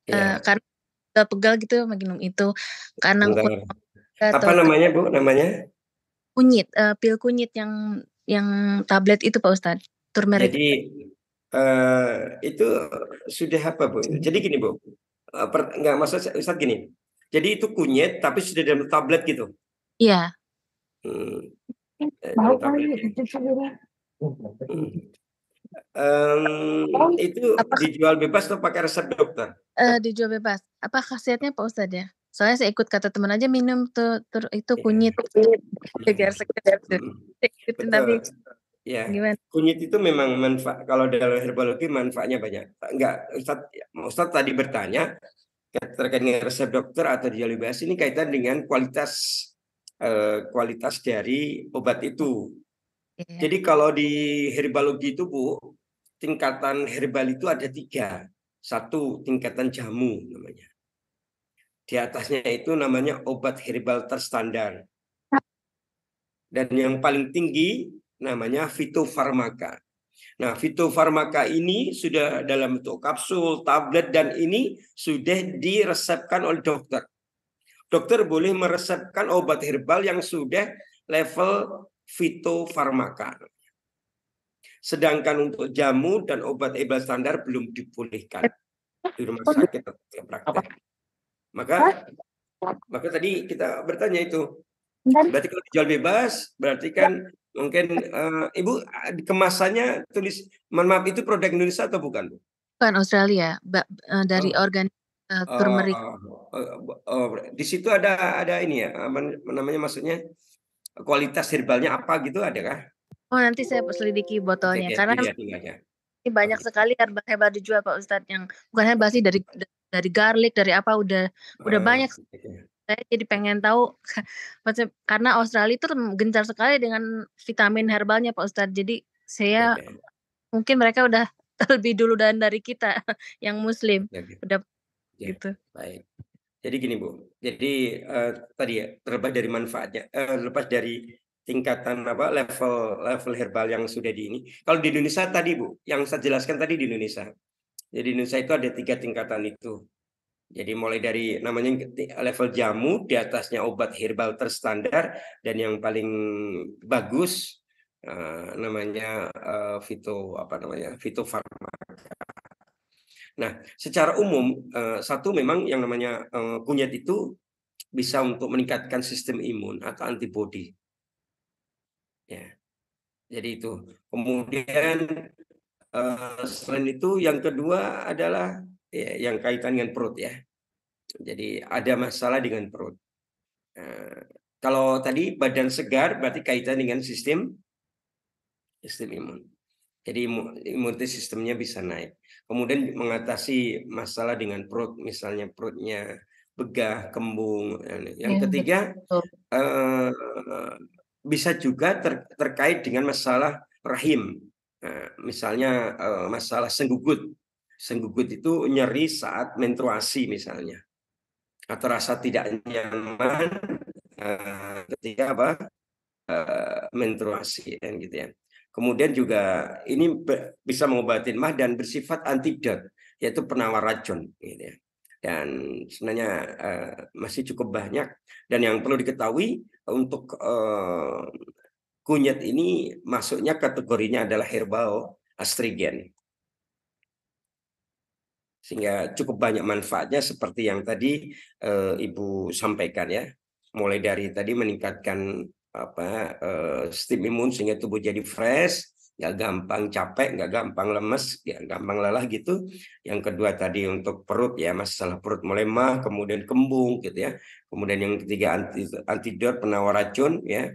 Karena pegal gitu minum itu karena apa namanya Bu? Namanya? Kunyit, pil kunyit yang tablet itu Pak Ustadz, turmeric. Jadi itu sudah apa Bu? Jadi gini Bu, nggak maksud Ustadz gini. Jadi itu kunyit tapi sudah dalam tablet gitu. Itu Apakah dijual bebas atau pakai resep dokter? dijual bebas? Apa khasiatnya Pak Ustadz ya? Soalnya saya ikut kata teman aja minum tuh itu Iya. kunyit biar segar tuh. Ikutin tapi Betul. Ya, gimana? kunyit itu memang manfaat, kalau dalam herbologi manfaatnya banyak. Enggak, Ustadz tadi bertanya terkait dengan resep dokter atau dijual bebas, ini kaitan dengan kualitas dari obat itu. Iya. Jadi kalau di herbologi itu Bu, tingkatan herbal itu ada 3. 1 tingkatan jamu namanya. Di atasnya itu namanya obat herbal terstandar. Dan yang paling tinggi namanya fitofarmaka. Nah, fitofarmaka ini sudah dalam bentuk kapsul, tablet, dan ini sudah diresepkan oleh dokter. Dokter boleh meresepkan obat herbal yang sudah level fitofarmaka. Sedangkan untuk jamu dan obat herbal standar belum dibolehkan di rumah sakit atau praktek. Maka tadi kita bertanya itu, berarti kalau dijual bebas, berarti kan mungkin Ibu kemasannya tulis, mohon maaf, itu produk Indonesia atau bukan? Bukan Australia, dari organik turmeric. Di situ ada ini ya, namanya maksudnya kualitas herbalnya apa gitu, ada kah? Oh, nanti saya selidiki botolnya karena Dilihat. ini banyak sekali herbal dijual Pak Ustadz, yang bukan herbal sih, dari garlic, dari apa, udah banyak. Saya jadi pengen tahu karena Australia itu gencar sekali dengan vitamin herbalnya Pak Ustadz. Jadi saya mungkin mereka udah lebih dulu dari kita yang Muslim. Udah gitu. Baik. Jadi gini Bu, jadi tadi ya, terlepas dari manfaatnya, lepas dari tingkatan level herbal yang sudah di ini. Kalau di Indonesia tadi Bu, yang saya jelaskan tadi di Indonesia. Jadi di Indonesia itu ada 3 tingkatan itu. Jadi mulai dari namanya level jamu, di atasnya obat herbal terstandar, dan yang paling bagus namanya fitofarmaka. Nah, secara umum satu memang yang namanya kunyit itu bisa untuk meningkatkan sistem imun atau antibodi. Ya. Jadi itu. Kemudian selain itu yang kedua adalah yang kaitan dengan perut ya. Jadi ada masalah dengan perut. Kalau tadi badan segar berarti kaitan dengan sistem imun. Jadi imunitas sistemnya bisa naik. Kemudian mengatasi masalah dengan perut, misalnya perutnya begah, kembung. Yang ketiga bisa juga terkait dengan masalah rahim. Misalnya masalah senggugut. Senggugut itu nyeri saat menstruasi misalnya, atau rasa tidak nyaman ketika menstruasi kan gitu ya. Kemudian juga ini bisa mengobati mah dan bersifat antidot, yaitu penawar racun gitu ya. Dan sebenarnya masih cukup banyak, dan yang perlu diketahui untuk kunyit ini masuknya kategorinya adalah herbal astrigen. Sehingga cukup banyak manfaatnya seperti yang tadi Ibu sampaikan ya. Mulai dari tadi meningkatkan sistem imun sehingga tubuh jadi fresh, nggak gampang capek, nggak gampang lemes, nggak gampang lelah gitu. Yang kedua tadi untuk perut ya, masalah perut melemah, kemudian kembung gitu ya. Kemudian yang ketiga antidot, penawar racun ya.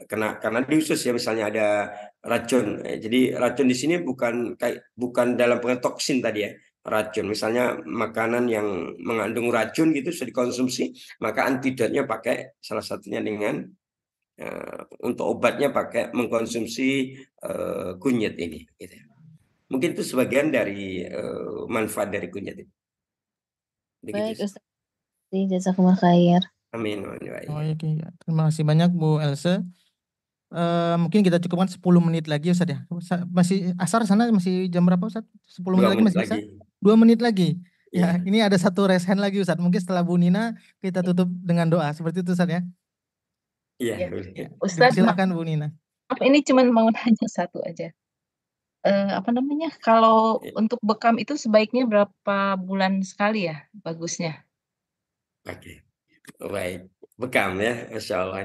Karena di usus ya, misalnya ada racun. Jadi racun di sini bukan dalam pengertian toksin tadi ya. Racun, misalnya makanan yang mengandung racun gitu sudah dikonsumsi, maka antidotnya pakai salah satunya dengan untuk obatnya pakai mengkonsumsi kunyit ini gitu. Mungkin itu sebagian dari manfaat dari kunyit itu. Baik Ustaz, jazakumullah khair. Amin. Terima kasih banyak Bu Else. Mungkin kita cukupkan 10 menit lagi Ustaz ya. Masih asar sana masih jam berapa Ustaz? 10 menit lagi masih bisa? 2 menit lagi. Ya, ini ada satu raise hand lagi Ustaz. Mungkin setelah Bu Nina kita tutup dengan doa. Seperti itu Ustaz ya. Iya. Ustaz, silakan Bu Nina. Ini cuma mau nanya satu aja. Kalau untuk bekam itu sebaiknya berapa bulan sekali ya bagusnya? Oke. Baik. Bekam ya, Masya Allah.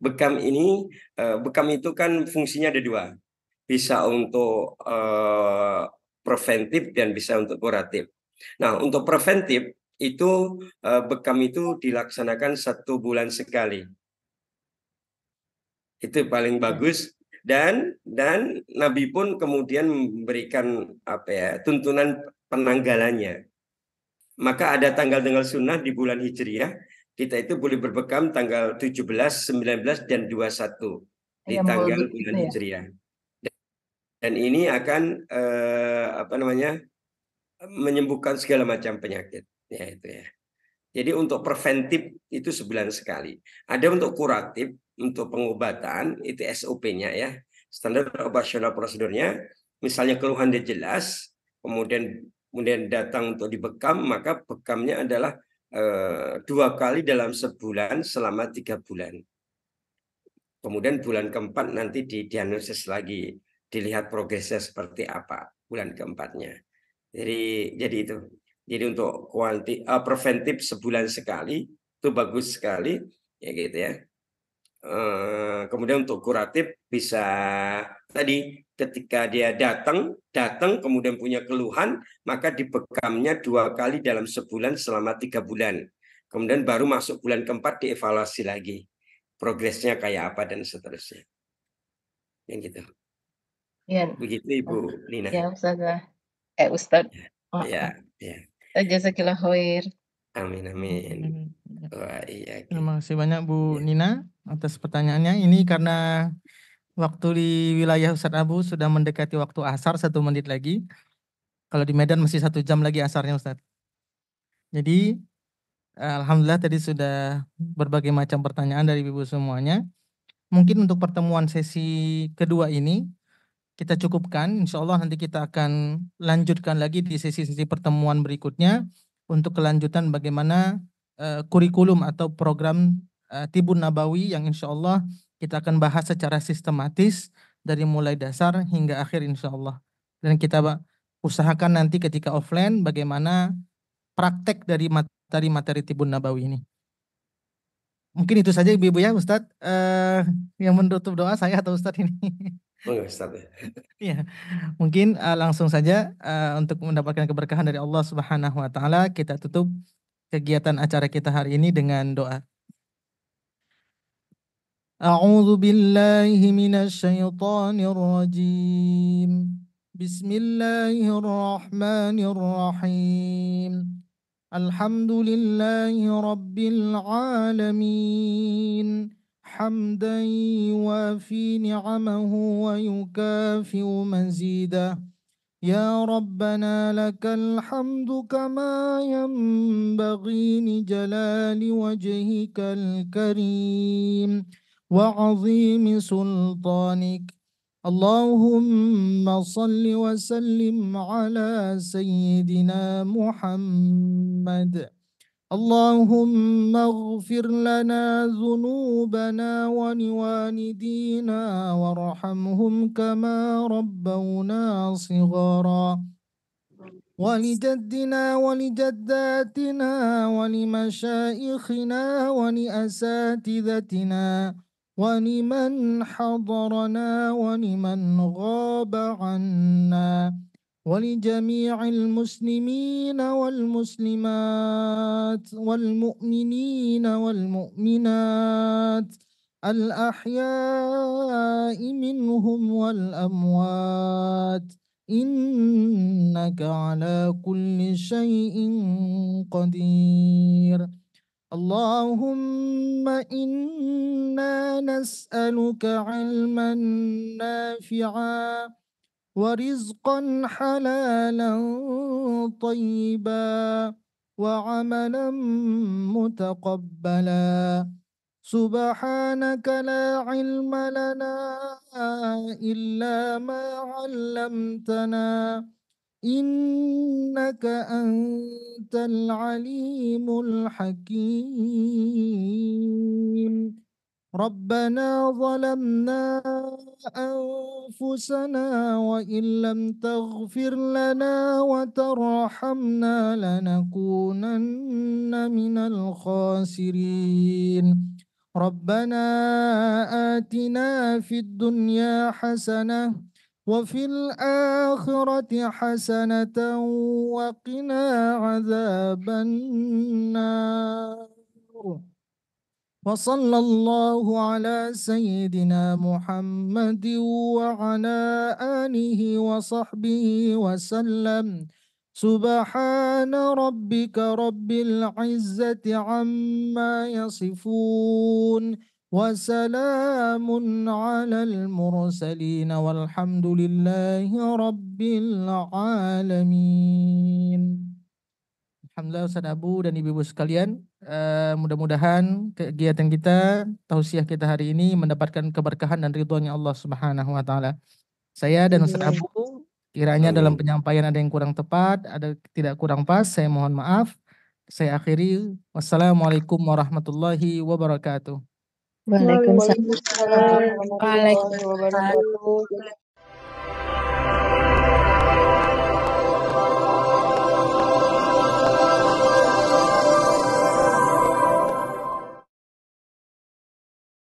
Bekam itu kan fungsinya ada 2. bisa untuk preventif dan bisa untuk kuratif. Nah, untuk preventif itu bekam itu dilaksanakan 1 bulan sekali. Itu paling bagus, dan Nabi pun kemudian memberikan tuntunan penanggalannya. Maka ada tanggal-tanggal sunnah di bulan Hijriah, kita itu boleh berbekam tanggal 17, 19 dan 21 di Ayam tanggal Maulud bulan itu ya? Hijriah. Dan ini akan menyembuhkan segala macam penyakit, ya itu ya. Jadi untuk preventif itu sebulan sekali. Ada untuk kuratif, untuk pengobatan itu SOP-nya ya, standar operasional prosedurnya. Misalnya keluhan dia jelas, kemudian datang untuk dibekam, maka bekamnya adalah 2 kali dalam sebulan selama 3 bulan. Kemudian bulan keempat nanti didiagnosis lagi, dilihat progresnya seperti apa bulan keempatnya. Jadi itu. Jadi untuk preventif sebulan sekali itu bagus sekali, ya gitu ya. Kemudian untuk kuratif bisa tadi ketika dia datang kemudian punya keluhan, maka dibekamnya 2 kali dalam sebulan selama 3 bulan. Kemudian baru masuk bulan keempat dievaluasi lagi, progresnya kayak apa dan seterusnya. Yang gitu. Ya. Begitu Ibu Lina. Ya Ustazah. Ustadz. Ya. Jazakillah khair. Amin. Wah, iya. Terima kasih banyak Bu Nina atas pertanyaannya. Ini karena waktu di wilayah Ustadz Abu sudah mendekati waktu asar 1 menit lagi. Kalau di Medan masih 1 jam lagi asarnya Ustadz. Jadi alhamdulillah tadi sudah berbagai macam pertanyaan dari Ibu semuanya. Mungkin untuk pertemuan sesi kedua ini kita cukupkan. Insya Allah nanti kita akan lanjutkan lagi di sesi-sesi pertemuan berikutnya untuk kelanjutan bagaimana kurikulum atau program Tibun Nabawi yang insya Allah kita akan bahas secara sistematis dari mulai dasar hingga akhir insya Allah. Dan kita usahakan nanti ketika offline bagaimana praktek dari materi Tibun Nabawi ini. Mungkin itu saja Ibu-Ibu ya Ustadz. Yang menutup doa saya atau Ustadz ini? Iya, mungkin langsung saja untuk mendapatkan keberkahan dari Allah Subhanahu wa taala kita tutup kegiatan acara kita hari ini dengan doa. A'udzu billahi minasy syaithanir rajim. Bismillahirrahmanirrahim. Alhamdulillahi rabbil alamin. حمدا يوافي نعمه ويكافئ مزيده يا ربنا لك الحمد كما ينبغي لجلال وجهك الكريم وعظيم سلطانك اللهم صل وسلم على سيدنا محمد اللهم اغفر لنا ذنوبنا ولوالدينا وارحمهم كما ربونا صغارا ولجدنا ولجداتنا ولمشايخنا ولأساتذتنا ولمن حضرنا ولمن غاب عنا ولجميع المسلمين والمسلمات والمؤمنين والمؤمنات الأحياء منهم والأموات إنك على كل شيء قدير اللهم إنا نسألك علما نافعا ورزقا حلالا طيبا وعملا متقبلا سبحانك لا علم لنا إلا ما علمتنا إنك أنت العليم الحكيم ربنا ظلمنا أنفسنا وإن لم تغفر لنا وترحمنا لنكونن من الخاسرين ربنا آتنا في الدنيا حسنة وفي الآخرة حسنة وقنا عذاب النار وصلى الله على سيدنا محمد وعلى آله وصحبه وسلم سبحان ربك رب العزة عما يصفون وسلام على المرسلين والحمد لله رب العالمين. Alhamdulillah Ustaz Abu dan Ibu-Ibu sekalian, mudah-mudahan kegiatan kita, tausiah kita hari ini mendapatkan keberkahan dan ridhonya Allah Subhanahu wa taala. Saya dan Ustaz Abu kiranya dalam penyampaian ada yang kurang tepat, ada tidak kurang pas, saya mohon maaf. Saya akhiri. Wassalamualaikum warahmatullahi wabarakatuh. Waalaikumsalam. Waalaikumsalam warahmatullahi wabarakatuh.